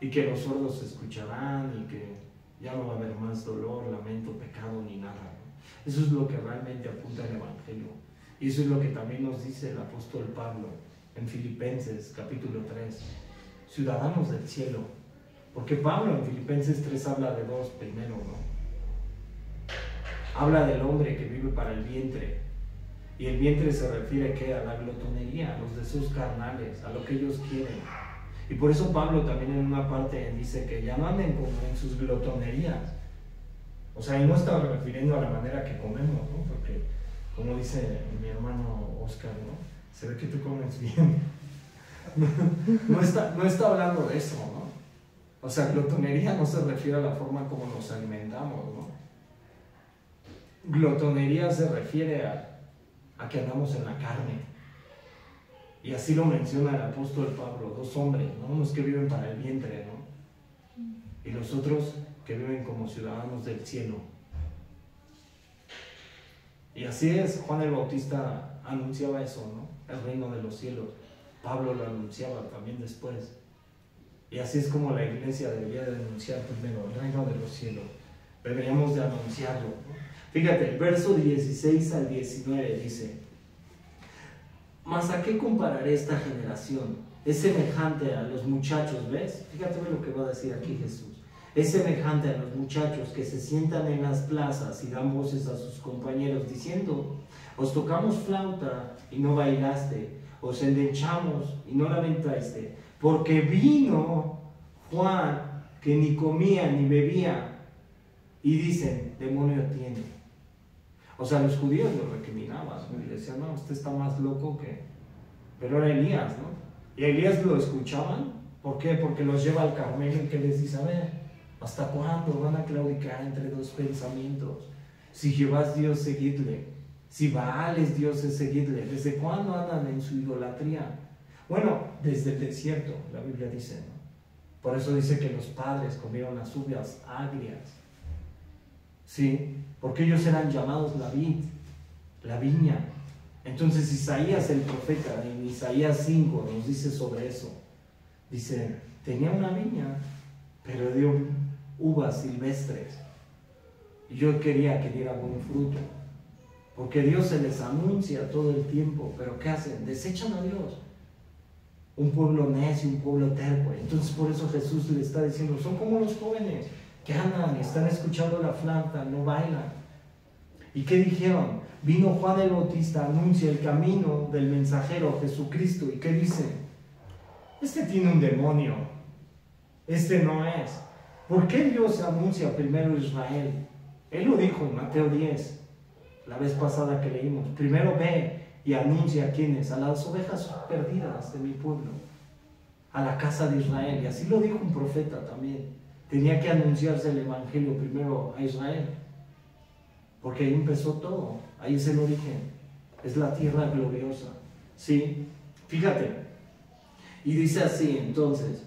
Y que los sordos escucharán y que ya no va a haber más dolor, lamento, pecado ni nada, ¿no? Eso es lo que realmente apunta el Evangelio. Y eso es lo que también nos dice el apóstol Pablo en Filipenses capítulo 3, ciudadanos del cielo. Porque Pablo en Filipenses 3 habla de dos primero, ¿no? Habla del hombre que vive para el vientre. Y el vientre se refiere ¿qué? A la glotonería, a los deseos carnales, a lo que ellos quieren. Y por eso Pablo también en una parte dice que ya no anden como en sus glotonerías. O sea, y no está refiriendo a la manera que comemos, ¿no? Porque, como dice mi hermano Oscar, ¿no? Se ve que tú comes bien. No está hablando de eso, ¿no? O sea, glotonería no se refiere a la forma como nos alimentamos, ¿no? Glotonería se refiere a que andamos en la carne. Y así lo menciona el apóstol Pablo, dos hombres, ¿no? Unos que viven para el vientre, ¿no? Y los otros que viven como ciudadanos del cielo. Y así es, Juan el Bautista anunciaba eso, ¿no? El reino de los cielos. Pablo lo anunciaba también después. Y así es como la iglesia debería de anunciar primero el reino de los cielos. Deberíamos de anunciarlo, ¿no? Fíjate, el verso 16 al 19 dice: ¿mas a qué compararé esta generación? Es semejante a los muchachos, ¿ves? Fíjate lo que va a decir aquí Jesús. Es semejante a los muchachos que se sientan en las plazas y dan voces a sus compañeros diciendo: os tocamos flauta y no bailaste, os endechamos y no lamentaste, porque vino Juan que ni comía ni bebía, y dicen: demonio tiene. O sea, los judíos lo recriminaban, ¿no? Y decían: no, usted está más loco que... Pero era Elías, ¿no? Y a Elías lo escuchaban. ¿Por qué? Porque los lleva al Carmelo y que les dice: a ver, ¿hasta cuándo van a claudicar entre dos pensamientos? Si Jehová es Dios, seguidle. Si Baal es Dios, seguidle. ¿Desde cuándo andan en su idolatría? Bueno, desde el desierto, la Biblia dice, ¿no? Por eso dice que los padres comieron las uvas agrias. Sí, porque ellos eran llamados la vid, la viña. Entonces Isaías el profeta, en Isaías 5 nos dice sobre eso. Dice: tenía una viña, pero dio uvas silvestres. Y yo quería que diera buen fruto, porque Dios se les anuncia todo el tiempo. Pero ¿qué hacen? Desechan a Dios. Un pueblo necio, un pueblo terco. Entonces por eso Jesús le está diciendo: son como los jóvenes que andan, están escuchando la flauta, no bailan. ¿Y qué dijeron? Vino Juan el Bautista, anuncia el camino del mensajero Jesucristo. ¿Y qué dice? Este tiene un demonio, este no es. ¿Por qué Dios anuncia primero a Israel? Él lo dijo en Mateo 10, la vez pasada que leímos. Primero ve y anuncia a quienes, a las ovejas perdidas de mi pueblo, a la casa de Israel. Y así lo dijo un profeta también. Tenía que anunciarse el evangelio primero a Israel, porque ahí empezó todo, ahí es el origen, es la tierra gloriosa. Sí, fíjate, y dice así entonces,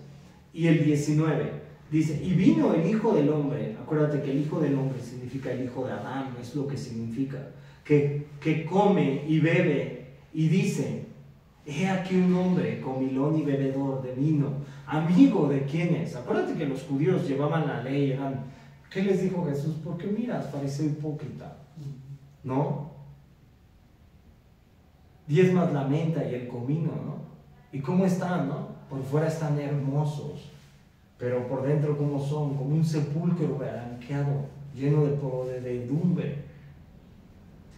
y el 19 dice: y vino el Hijo del Hombre. Acuérdate que el Hijo del Hombre significa el Hijo de Adán, es lo que significa, que come y bebe, y dice: he aquí un hombre comilón y bebedor de vino, amigo de quienes. Acuérdate que los judíos llevaban la ley, eran... ¿Qué les dijo Jesús? ¿Por qué miras, fariseo hipócrita? ¿No? Diezmas la menta y el comino, ¿no? ¿Y cómo están, no? Por fuera están hermosos, pero por dentro ¿cómo son? Como un sepulcro blanqueado, lleno de podredumbre.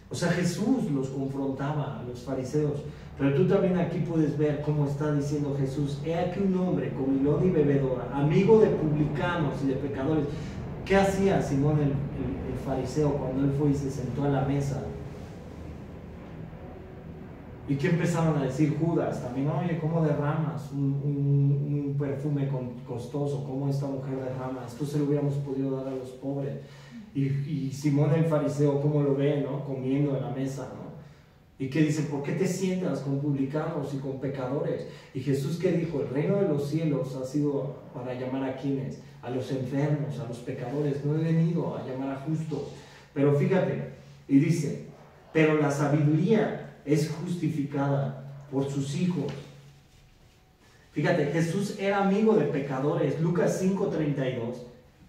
O sea, Jesús los confrontaba a los fariseos. Pero tú también aquí puedes ver cómo está diciendo Jesús: he aquí un hombre comilón y bebedor, amigo de publicanos y de pecadores. ¿Qué hacía Simón el fariseo cuando él fue y se sentó a la mesa? ¿Y qué empezaron a decir? Judas también: oye, ¿cómo derramas un perfume costoso? ¿Cómo esta mujer derrama? Esto se lo hubiéramos podido dar a los pobres. Y Simón el fariseo, ¿cómo lo ve, no? Comiendo en la mesa, ¿no? ¿Y qué dice? ¿Por qué te sientas con publicanos y con pecadores? Y Jesús, ¿qué dijo? El reino de los cielos ha sido para llamar a quienes, a los enfermos, a los pecadores, no he venido a llamar a justos. Pero fíjate, y dice, pero la sabiduría es justificada por sus hijos. Fíjate, Jesús era amigo de pecadores. Lucas 5:32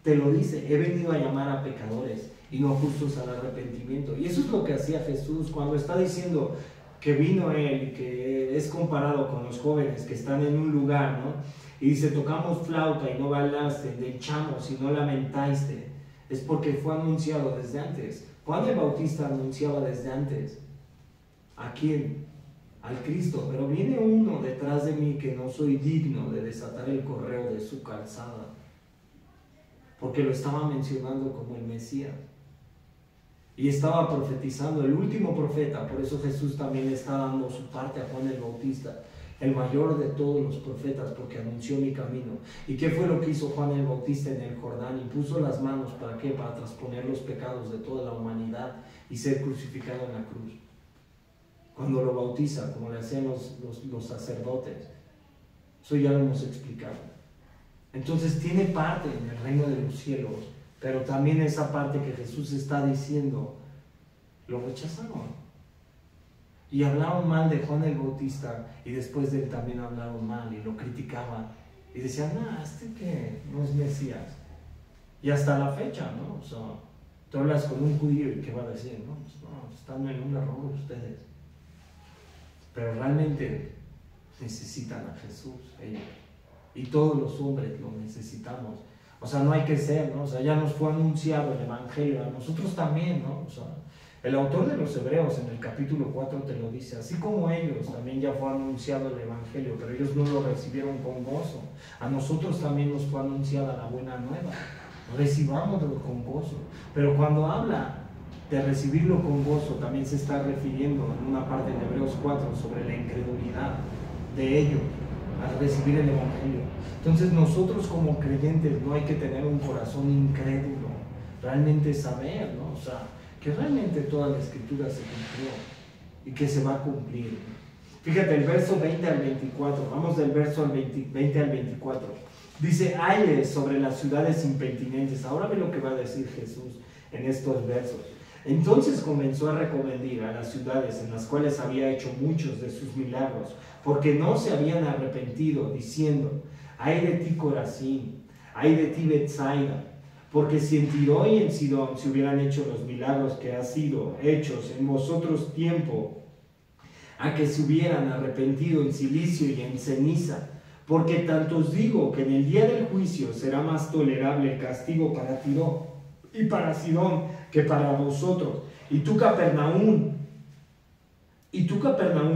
te lo dice, he venido a llamar a pecadores y no justos al arrepentimiento. Y eso es lo que hacía Jesús cuando está diciendo que vino Él y que es comparado con los jóvenes que están en un lugar, ¿no? Y dice, tocamos flauta y no bailaste, echamos y no lamentaste. Es porque fue anunciado desde antes. Juan el Bautista anunciaba desde antes. ¿A quién? Al Cristo. Pero viene uno detrás de mí que no soy digno de desatar el correo de su calzada. Porque lo estaba mencionando como el Mesías. Y estaba profetizando, el último profeta. Por eso Jesús también le está dando su parte a Juan el Bautista, el mayor de todos los profetas, porque anunció mi camino. ¿Y qué fue lo que hizo Juan el Bautista en el Jordán? Y puso las manos, ¿para qué? Para trasponer los pecados de toda la humanidad y ser crucificado en la cruz. Cuando lo bautiza, como le hacían los sacerdotes. Eso ya lo hemos explicado. Entonces tiene parte en el reino de los cielos, pero también esa parte que Jesús está diciendo, lo rechazaron. Y hablaron mal de Juan el Bautista, y después de él también hablaron mal y lo criticaban. Y decían, este que no es Mesías. Y hasta la fecha, ¿no? O sea, tú hablas con un judío y ¿qué va a decir? No, pues no, están en un error ustedes. Pero realmente necesitan a Jesús, ellos. Y todos los hombres lo necesitamos. O sea, no hay que ser, ¿no? O sea, ya nos fue anunciado el Evangelio, a nosotros también, ¿no? O sea, el autor de los Hebreos en el capítulo 4 te lo dice, así como ellos, también ya fue anunciado el Evangelio, pero ellos no lo recibieron con gozo. A nosotros también nos fue anunciada la buena nueva, recibámoslo con gozo. Pero cuando habla de recibirlo con gozo, también se está refiriendo en una parte de Hebreos 4 sobre la incredulidad de ellos al recibir el Evangelio. Entonces nosotros como creyentes no hay que tener un corazón incrédulo, realmente saber, ¿no? O sea, que realmente toda la Escritura se cumplió y que se va a cumplir. Fíjate, el verso 20 al 24, vamos del verso 20 al 24. Dice, ayes sobre las ciudades impertinentes. Ahora ve lo que va a decir Jesús en estos versos. Entonces comenzó a recomendar a las ciudades en las cuales había hecho muchos de sus milagros, porque no se habían arrepentido, diciendo, ay de ti Corazín, ay de ti Betsaida, porque si en Tiro y en Sidón se hubieran hecho los milagros que han sido hechos en vosotros tiempo, a que se hubieran arrepentido en silicio y en ceniza, porque tanto os digo que en el día del juicio será más tolerable el castigo para Tiro y para Sidón que para vosotros. Y tú Capernaum,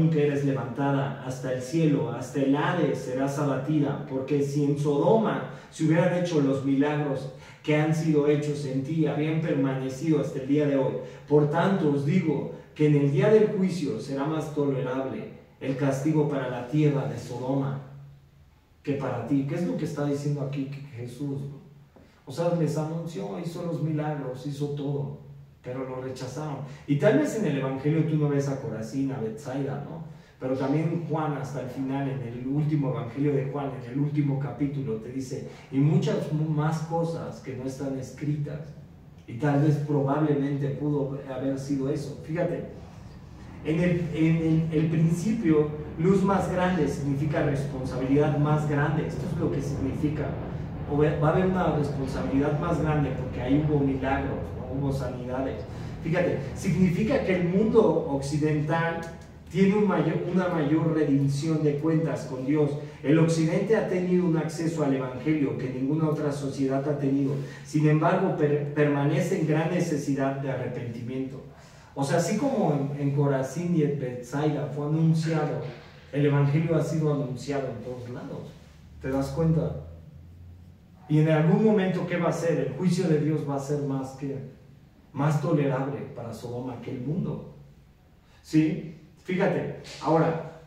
que eres levantada hasta el cielo, hasta el Hades serás abatida, porque si en Sodoma se hubieran hecho los milagros que han sido hechos en ti, habían permanecido hasta el día de hoy. Por tanto os digo que en el día del juicio será más tolerable el castigo para la tierra de Sodoma que para ti. ¿Qué es lo que está diciendo aquí Jesús? O sea, les anunció, hizo los milagros, hizo todo, pero lo rechazaron. Y tal vez en el Evangelio tú no ves a Corazín, a Betsaida, ¿no? Pero también Juan, hasta el final, en el último Evangelio de Juan, en el último capítulo, te dice, y muchas más cosas que no están escritas. Y tal vez probablemente pudo haber sido eso. Fíjate, en el principio, luz más grande significa responsabilidad más grande. Esto es lo que significa. Va a haber una responsabilidad más grande porque ahí hubo milagros, ¿no? Hubo sanidades. Fíjate, significa que el mundo occidental tiene una mayor redención de cuentas con Dios. El occidente ha tenido un acceso al Evangelio que ninguna otra sociedad ha tenido. Sin embargo, permanece en gran necesidad de arrepentimiento. O sea, así como en Corazín y en Betsaida fue anunciado, el Evangelio ha sido anunciado en todos lados. ¿Te das cuenta? Y en algún momento, ¿qué va a ser? El juicio de Dios va a ser más tolerable para Sodoma que el mundo. ¿Sí? Fíjate, ahora,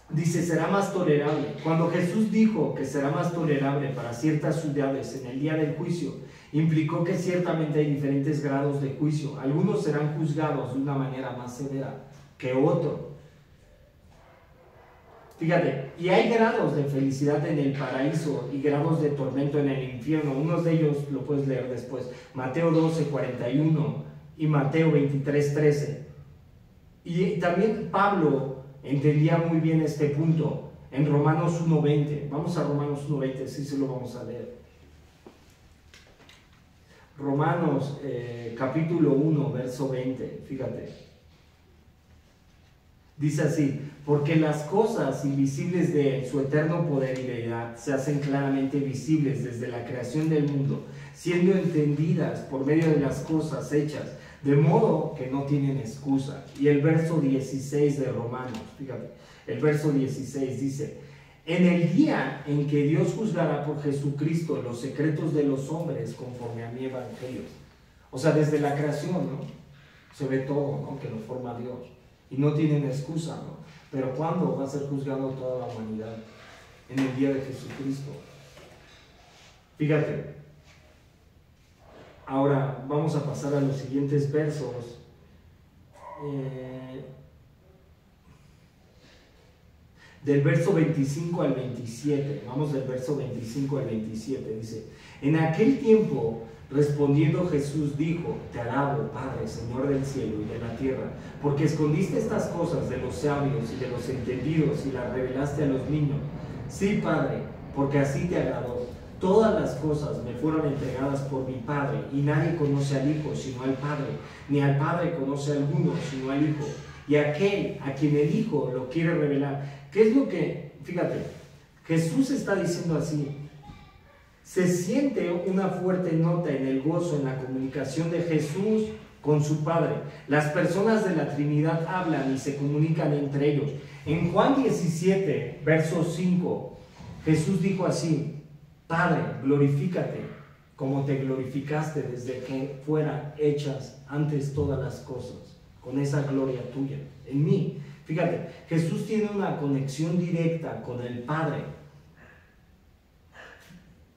dice, será más tolerable. Cuando Jesús dijo que será más tolerable para ciertas ciudades en el día del juicio, implicó que ciertamente hay diferentes grados de juicio. Algunos serán juzgados de una manera más severa que otros. Fíjate, y hay grados de felicidad en el paraíso y grados de tormento en el infierno. Unos de ellos lo puedes leer después. Mateo 12:41 y Mateo 23:13. Y también Pablo entendía muy bien este punto en Romanos 1:20. Vamos a Romanos 1:20, sí se lo vamos a leer. Romanos capítulo 1, verso 20, fíjate. Dice así: porque las cosas invisibles de su eterno poder y deidad se hacen claramente visibles desde la creación del mundo, siendo entendidas por medio de las cosas hechas, de modo que no tienen excusa. Y el verso 16 de Romanos, fíjate, el verso 16 dice: en el día en que Dios juzgará por Jesucristo los secretos de los hombres conforme a mi evangelio. O sea, desde la creación, ¿no? Se ve todo, ¿no? Que lo forma Dios. Y no tienen excusa, ¿no? Pero ¿cuándo va a ser juzgado toda la humanidad? En el día de Jesucristo. Fíjate. Ahora vamos a pasar a los siguientes versos. Del verso 25 al 27. Vamos del verso 25 al 27. Dice: en aquel tiempo, respondiendo Jesús dijo: te alabo, Padre, Señor del cielo y de la tierra, porque escondiste estas cosas de los sabios y de los entendidos y las revelaste a los niños. Sí, Padre, porque así te agradó. Todas las cosas me fueron entregadas por mi Padre, y nadie conoce al Hijo sino al Padre, ni al Padre conoce a alguno sino al Hijo, y aquel a quien el Hijo lo quiere revelar. ¿Qué es lo que, fíjate, Jesús está diciendo así? Se siente una fuerte nota en el gozo, en la comunicación de Jesús con su Padre. Las personas de la Trinidad hablan y se comunican entre ellos. En Juan 17, verso 5, Jesús dijo así: Padre, glorifícate como te glorificaste desde que fueran hechas antes todas las cosas, con esa gloria tuya en mí. Fíjate, Jesús tiene una conexión directa con el Padre.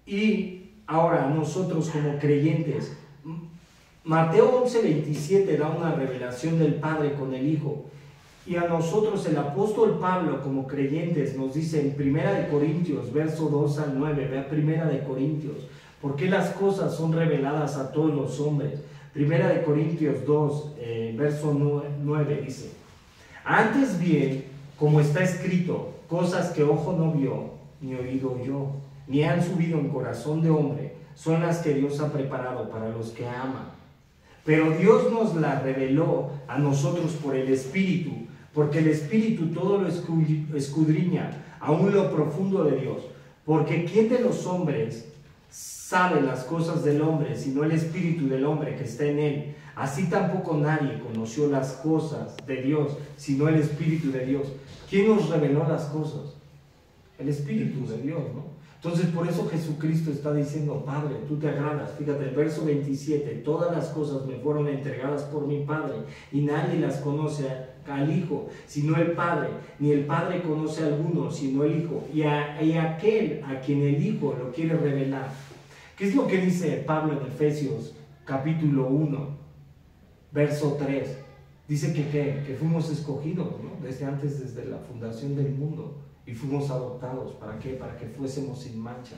Y ahora nosotros como creyentes, Mateo 11:27 da una revelación del Padre con el Hijo. Y a nosotros el apóstol Pablo como creyentes nos dice en 1 Corintios, verso 2 al 9, vea 1 Corintios, porque las cosas son reveladas a todos los hombres. 1 Corintios 2, verso 9 dice: antes bien, como está escrito, cosas que ojo no vio, ni oído oyó, ni han subido en corazón de hombre, son las que Dios ha preparado para los que aman. Pero Dios nos las reveló a nosotros por el Espíritu, porque el Espíritu todo lo escudriña, aún lo profundo de Dios. Porque ¿quién de los hombres sabe las cosas del hombre, sino el Espíritu del hombre que está en él? Así tampoco nadie conoció las cosas de Dios, sino el Espíritu de Dios. ¿Quién nos reveló las cosas? El Espíritu de Dios, ¿no? Entonces por eso Jesucristo está diciendo: Padre, tú te agradas. Fíjate, el verso 27, todas las cosas me fueron entregadas por mi Padre, y nadie las conoce al Hijo, sino el Padre, ni el Padre conoce a alguno, sino el Hijo, y aquel a quien el Hijo lo quiere revelar. ¿Qué es lo que dice Pablo en Efesios capítulo 1? Verso 3, dice que fuimos escogidos, ¿no? Desde antes, desde la fundación del mundo, y fuimos adoptados. ¿Para qué? Para que fuésemos sin mancha.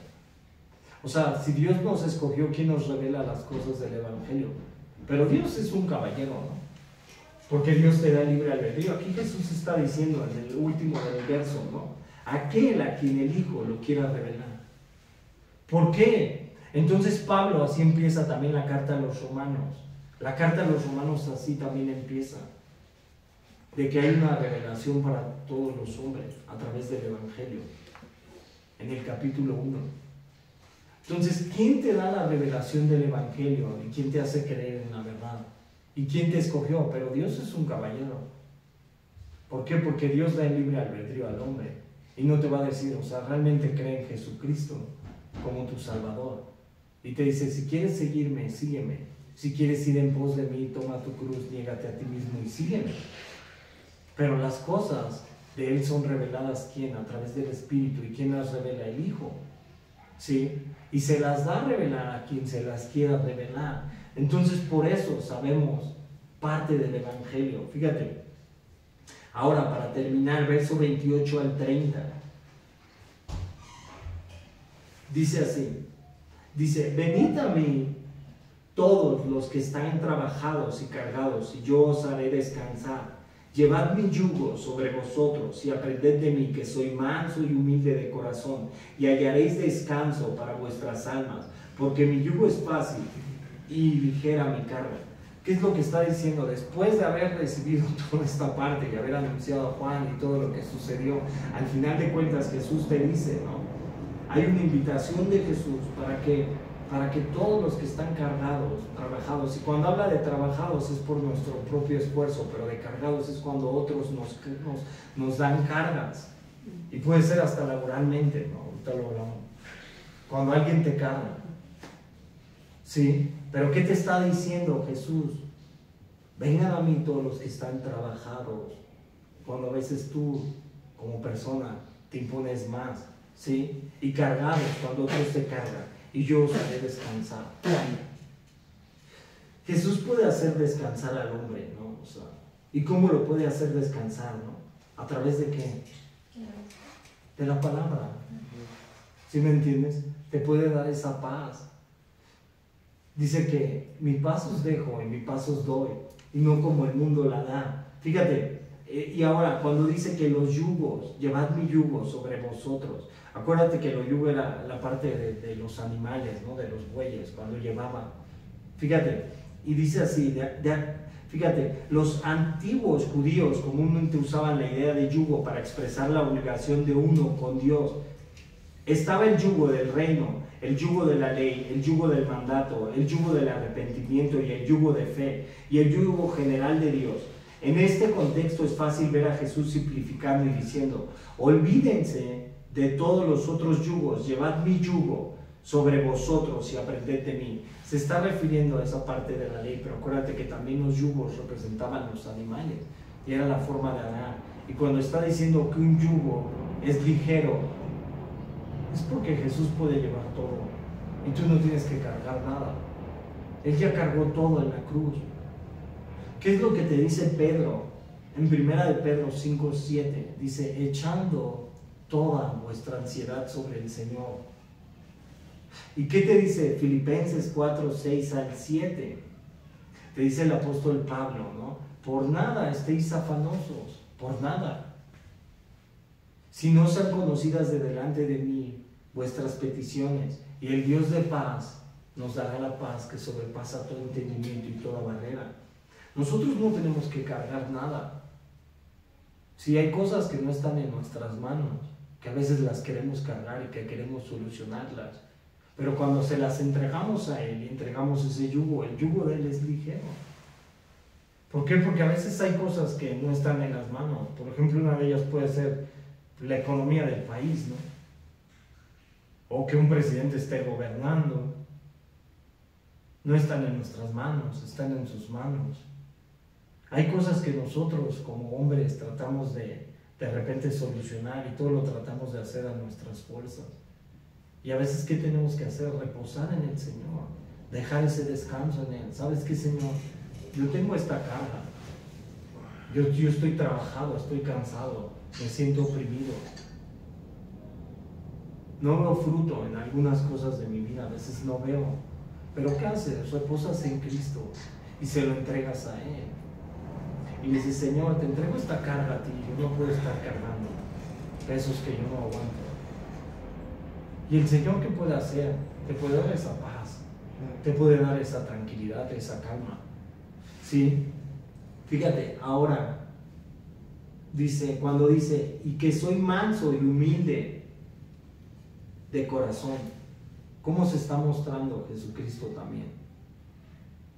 O sea, si Dios nos escogió, ¿quién nos revela las cosas del Evangelio? Pero Dios es un caballero, ¿no? Porque Dios te da libre albedrío. Aquí Jesús está diciendo en el último del verso, ¿no? Aquel a quien el Hijo lo quiera revelar. ¿Por qué? Entonces Pablo así empieza también la carta a los romanos. La carta a los romanos así también empieza, de que hay una revelación para todos los hombres a través del Evangelio, en el capítulo 1. Entonces, ¿quién te da la revelación del Evangelio? ¿Y quién te hace creer en la verdad? ¿Y quién te escogió? Pero Dios es un caballero. ¿Por qué? Porque Dios da el libre albedrío al hombre, y no te va a decir, o sea, realmente cree en Jesucristo como tu Salvador, y te dice: si quieres seguirme, sígueme. Si quieres ir en pos de mí, toma tu cruz, niégate a ti mismo y sígueme. Pero las cosas de Él son reveladas, ¿quién? A través del Espíritu. ¿Y quién las revela? El Hijo. ¿Sí? Y se las da a revelar a quien se las quiera revelar. Entonces por eso sabemos parte del Evangelio. Fíjate, Ahora, para terminar, verso 28 al 30. Dice así, dice, venid a mí todos los que están trabajados y cargados, y yo os haré descansar. Llevad mi yugo sobre vosotros y aprended de mí, que soy manso y humilde de corazón, y hallaréis descanso para vuestras almas, porque mi yugo es fácil y ligera mi carga. ¿Qué es lo que está diciendo? Después de haber recibido toda esta parte y haber anunciado a Juan y todo lo que sucedió, al final de cuentas Jesús te dice, ¿no? Hay una invitación de Jesús para que todos los que están cargados, trabajados, y cuando habla de trabajados es por nuestro propio esfuerzo, pero de cargados es cuando otros nos dan cargas, y puede ser hasta laboralmente, ¿no? Ahorita lo hablamos. Cuando alguien te carga, ¿sí? Pero ¿qué te está diciendo Jesús? Vengan a mí todos los que están trabajados, cuando a veces tú, como persona, te impones más, ¿sí? Y cargados, cuando otros te cargan, y yo os haré descansar. Jesús puede hacer descansar al hombre, ¿no? O sea, ¿y cómo lo puede hacer descansar, no? ¿A través de qué? De la palabra. ¿Sí me entiendes? Te puede dar esa paz. Dice que mi paz os dejo y mi paz os doy, y no como el mundo la da. Fíjate, y ahora cuando dice que los yugos, llevad mi yugo sobre vosotros. Acuérdate que el yugo era la parte de los animales, ¿no? De los bueyes, cuando llevaban. Fíjate, y dice así, fíjate, los antiguos judíos comúnmente usaban la idea de yugo para expresar la obligación de uno con Dios. Estaba el yugo del reino, el yugo de la ley, el yugo del mandato, el yugo del arrepentimiento y el yugo de fe, y el yugo general de Dios. En este contexto es fácil ver a Jesús simplificando y diciendo, olvídense de todos los otros yugos, llevad mi yugo sobre vosotros y aprended de mí. Se está refiriendo a esa parte de la ley, pero acuérdate que también los yugos representaban los animales, y era la forma de arar. Y cuando está diciendo que un yugo es ligero, es porque Jesús puede llevar todo, y tú no tienes que cargar nada. Él ya cargó todo en la cruz. ¿Qué es lo que te dice Pedro? En 1 de Pedro 5:7 dice, echando toda vuestra ansiedad sobre el Señor. ¿Y qué te dice Filipenses 4:6 al 7? Te dice el apóstol Pablo, ¿no? Por nada estéis afanosos, por nada. Si no sean conocidas de delante de mí vuestras peticiones, y el Dios de paz nos dará la paz que sobrepasa todo entendimiento y toda barrera. Nosotros no tenemos que cargar nada. Si hay cosas que no están en nuestras manos, que a veces las queremos cargar y que queremos solucionarlas, pero cuando se las entregamos a Él y entregamos ese yugo, el yugo de Él es ligero. ¿Por qué? Porque a veces hay cosas que no están en las manos. Por ejemplo, una de ellas puede ser la economía del país, ¿no? O que un presidente esté gobernando. No están en nuestras manos, están en sus manos. Hay cosas que nosotros como hombres tratamos de repente solucionar, y todo lo tratamos de hacer a nuestras fuerzas. Y a veces, ¿qué tenemos que hacer? Reposar en el Señor, dejar ese descanso en Él. ¿Sabes qué, Señor? Yo tengo esta carga. Yo estoy trabajado, estoy cansado, me siento oprimido. No veo fruto en algunas cosas de mi vida, a veces no veo. Pero ¿qué haces? Reposas en Cristo y se lo entregas a Él. Y le dices, Señor, te entrego esta carga a ti, yo no puedo estar cargando pesos que yo no aguanto. Y el Señor, ¿qué puede hacer? Te puede dar esa paz, te puede dar esa tranquilidad, esa calma. ¿Sí? Fíjate, ahora, dice, cuando dice, y que soy manso y humilde de corazón, ¿cómo se está mostrando Jesucristo también?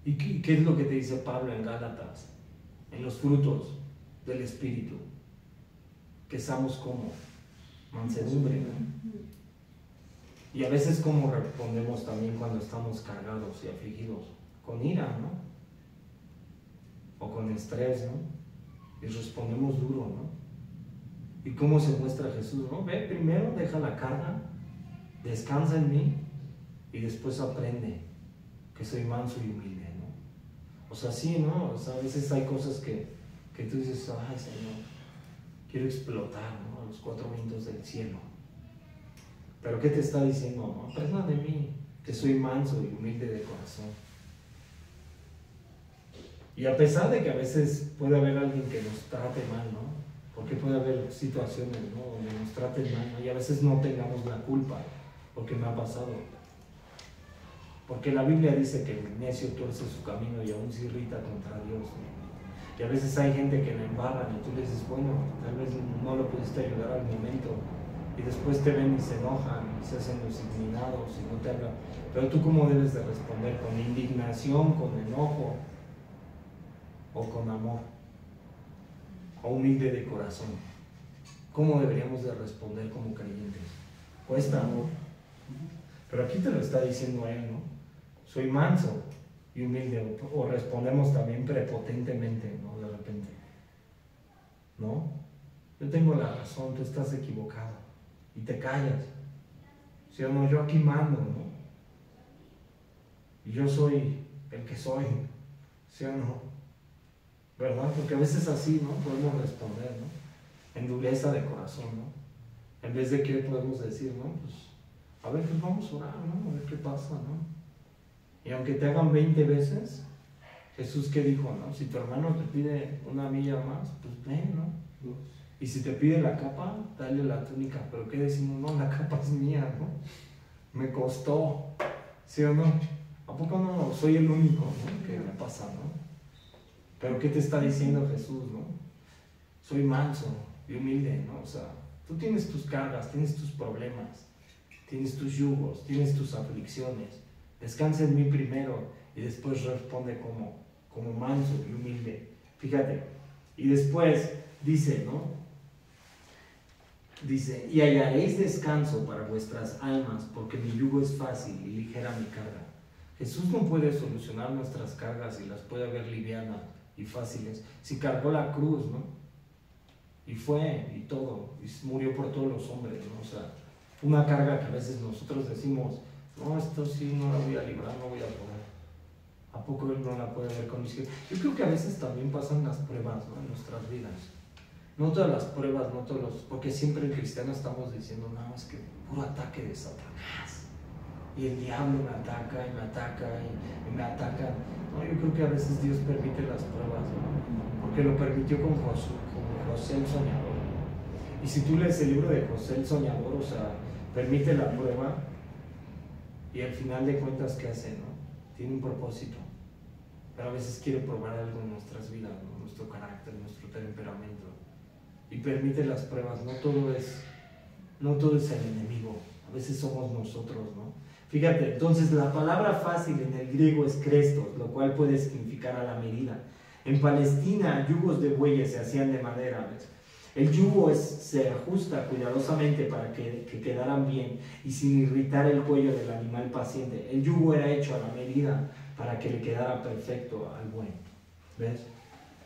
¿Y qué es lo que te dice Pablo en Gálatas? En los frutos del Espíritu, que estamos como mansedumbre, ¿no? Y a veces como respondemos también cuando estamos cargados y afligidos, con ira, ¿no? O con estrés, ¿no? Y respondemos duro, ¿no? ¿Y cómo se muestra Jesús, no? Ve, primero deja la carga, descansa en mí, y después aprende que soy manso y humilde, ¿no? O sea, sí, ¿no? O sea, a veces hay cosas que tú dices, ay, Señor, quiero explotar, ¿no? A los cuatro vientos del cielo. Pero ¿qué te está diciendo? ¿No? Aprendan de mí, que soy manso y humilde de corazón. Y a pesar de que a veces puede haber alguien que nos trate mal, ¿no? Porque puede haber situaciones, ¿no? Donde nos traten mal, ¿no? Y a veces no tengamos la culpa, porque me ha pasado. Porque la Biblia dice que el necio tuerce su camino y aún se irrita contra Dios, ¿no? Y a veces hay gente que le embarran y tú le dices, bueno, tal vez no lo pudiste ayudar al momento. Y después te ven y se enojan, y se hacen los indignados y no te hablan. Pero tú, ¿cómo debes de responder? ¿Con indignación, con enojo o con amor? ¿O humilde de corazón? ¿Cómo deberíamos de responder como creyentes? Cuesta, amor. Pero aquí te lo está diciendo él, ¿no? Soy manso y humilde. O respondemos también prepotentemente, ¿no? De repente. ¿No? Yo tengo la razón, tú estás equivocado. Y te callas. ¿Sí o no? Yo aquí mando, ¿no? Y yo soy el que soy. ¿Sí o no? ¿Verdad? Porque a veces así, ¿no? Podemos responder, ¿no? En dureza de corazón, ¿no? En vez de que podemos decir, ¿no? Pues, a ver, pues vamos a orar, ¿no? A ver qué pasa, ¿no? Y aunque te hagan 20 veces, Jesús, ¿qué dijo, no? Si tu hermano te pide una milla más, pues ven, ¿no? Y si te pide la capa, dale la túnica. Pero ¿qué decimos? No, la capa es mía, ¿no? Me costó, ¿sí o no? ¿A poco no soy el único, ¿no? Que me pasa, ¿no? Pero ¿qué te está diciendo Jesús, no? Soy manso y humilde, ¿no? O sea, tú tienes tus cargas, tienes tus problemas, tienes tus yugos, tienes tus aflicciones. Descansa en mí primero y después responde como manso y humilde. Fíjate. Y después dice, ¿no? Dice, y hallaréis descanso para vuestras almas, porque mi yugo es fácil y ligera mi carga. Jesús no puede solucionar nuestras cargas y las puede ver livianas y fáciles. Si cargó la cruz, ¿no? Y fue, y todo, y murió por todos los hombres, ¿no? O sea, una carga que a veces nosotros decimos, no, esto sí no la voy a librar, no voy a poder. ¿A poco él no la puede ver con mis hijos? Yo creo que a veces también pasan las pruebas, ¿no? En nuestras vidas. No todas las pruebas, no todos los... Porque siempre en cristiano estamos diciendo, no, es que puro ataque de Satanás. Y el diablo me ataca y me ataca y me ataca. No, yo creo que a veces Dios permite las pruebas, ¿no? Porque lo permitió con José el soñador. Y si tú lees el libro de José el soñador, o sea, permite la prueba y al final de cuentas, ¿qué hace, no? Tiene un propósito. Pero a veces quiere probar algo en nuestras vidas, ¿no? Nuestro carácter, nuestro temperamento. Y permite las pruebas. No todo es el enemigo. A veces somos nosotros, ¿no? Fíjate, entonces la palabra fácil en el griego es krestos, lo cual puede significar a la medida. En Palestina, yugos de bueyes se hacían de madera, ¿ves? El yugo se ajusta cuidadosamente para que quedaran bien y sin irritar el cuello del animal paciente. El yugo era hecho a la medida para que le quedara perfecto al buey. ¿Ves?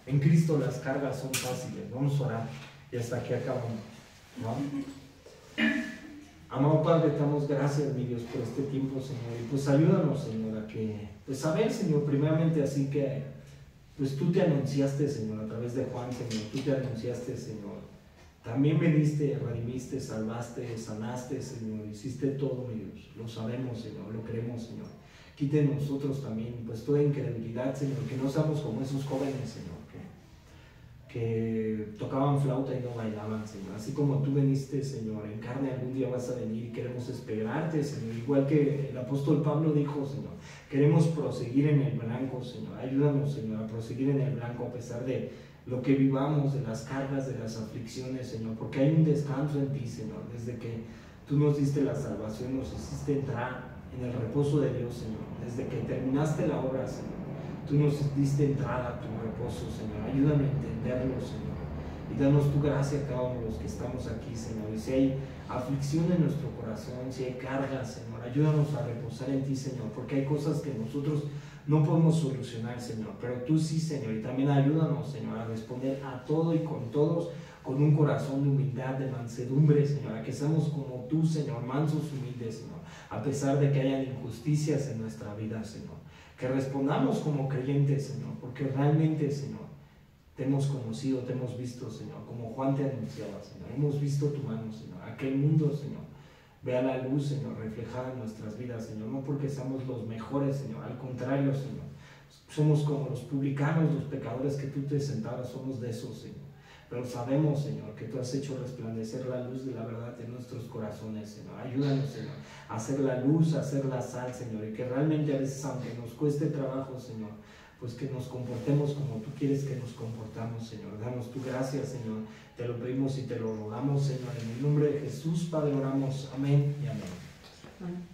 En Cristo las cargas son fáciles. Vamos a orar y hasta aquí acabamos, ¿no? Amado Padre, te damos gracias, mi Dios, por este tiempo, Señor. Y pues ayúdanos, Señor, a que, pues a ver, Señor, primeramente así que, pues tú te anunciaste, Señor, a través de Juan, Señor. Tú te anunciaste, Señor. También veniste, redimiste, salvaste, sanaste, Señor. Hiciste todo, mi Dios. Lo sabemos, Señor, lo creemos, Señor. Quite en nosotros también, pues toda incredulidad, Señor. Que no seamos como esos jóvenes, Señor, que tocaban flauta y no bailaban, Señor. Así como tú veniste, Señor, en carne, algún día vas a venir y queremos esperarte, Señor. Igual que el apóstol Pablo dijo, Señor, queremos proseguir en el blanco, Señor. Ayúdanos, Señor, a proseguir en el blanco a pesar de lo que vivamos, de las cargas, de las aflicciones, Señor. Porque hay un descanso en ti, Señor. Desde que tú nos diste la salvación, nos hiciste entrar en el reposo de Dios, Señor. Desde que terminaste la obra, Señor, tú nos diste entrada a tu reposo, Señor. Ayúdame a entenderlo, Señor. Y danos tu gracia a cada uno de los que estamos aquí, Señor. Y si hay aflicción en nuestro corazón, si hay cargas, Señor, ayúdanos a reposar en ti, Señor. Porque hay cosas que nosotros no podemos solucionar, Señor. Pero tú sí, Señor. Y también ayúdanos, Señor, a responder a todo y con todos con un corazón de humildad, de mansedumbre, Señor. A que seamos como tú, Señor, mansos, humildes, Señor. A pesar de que hayan injusticias en nuestra vida, Señor. Que respondamos como creyentes, Señor, porque realmente, Señor, te hemos conocido, te hemos visto, Señor, como Juan te anunciaba, Señor. Hemos visto tu mano, Señor. A que el mundo, Señor, vea la luz, Señor, reflejada en nuestras vidas, Señor. No porque seamos los mejores, Señor. Al contrario, Señor. Somos como los publicanos, los pecadores que tú te sentabas, somos de esos, Señor. Pero sabemos, Señor, que tú has hecho resplandecer la luz de la verdad en nuestros corazones, Señor. Ayúdanos, Señor, a hacer la luz, a hacer la sal, Señor. Y que realmente a veces, aunque nos cueste trabajo, Señor, pues que nos comportemos como tú quieres que nos comportamos, Señor. Danos tu gracia, Señor. Te lo pedimos y te lo rogamos, Señor. En el nombre de Jesús, Padre, oramos. Amén y amén. Amén.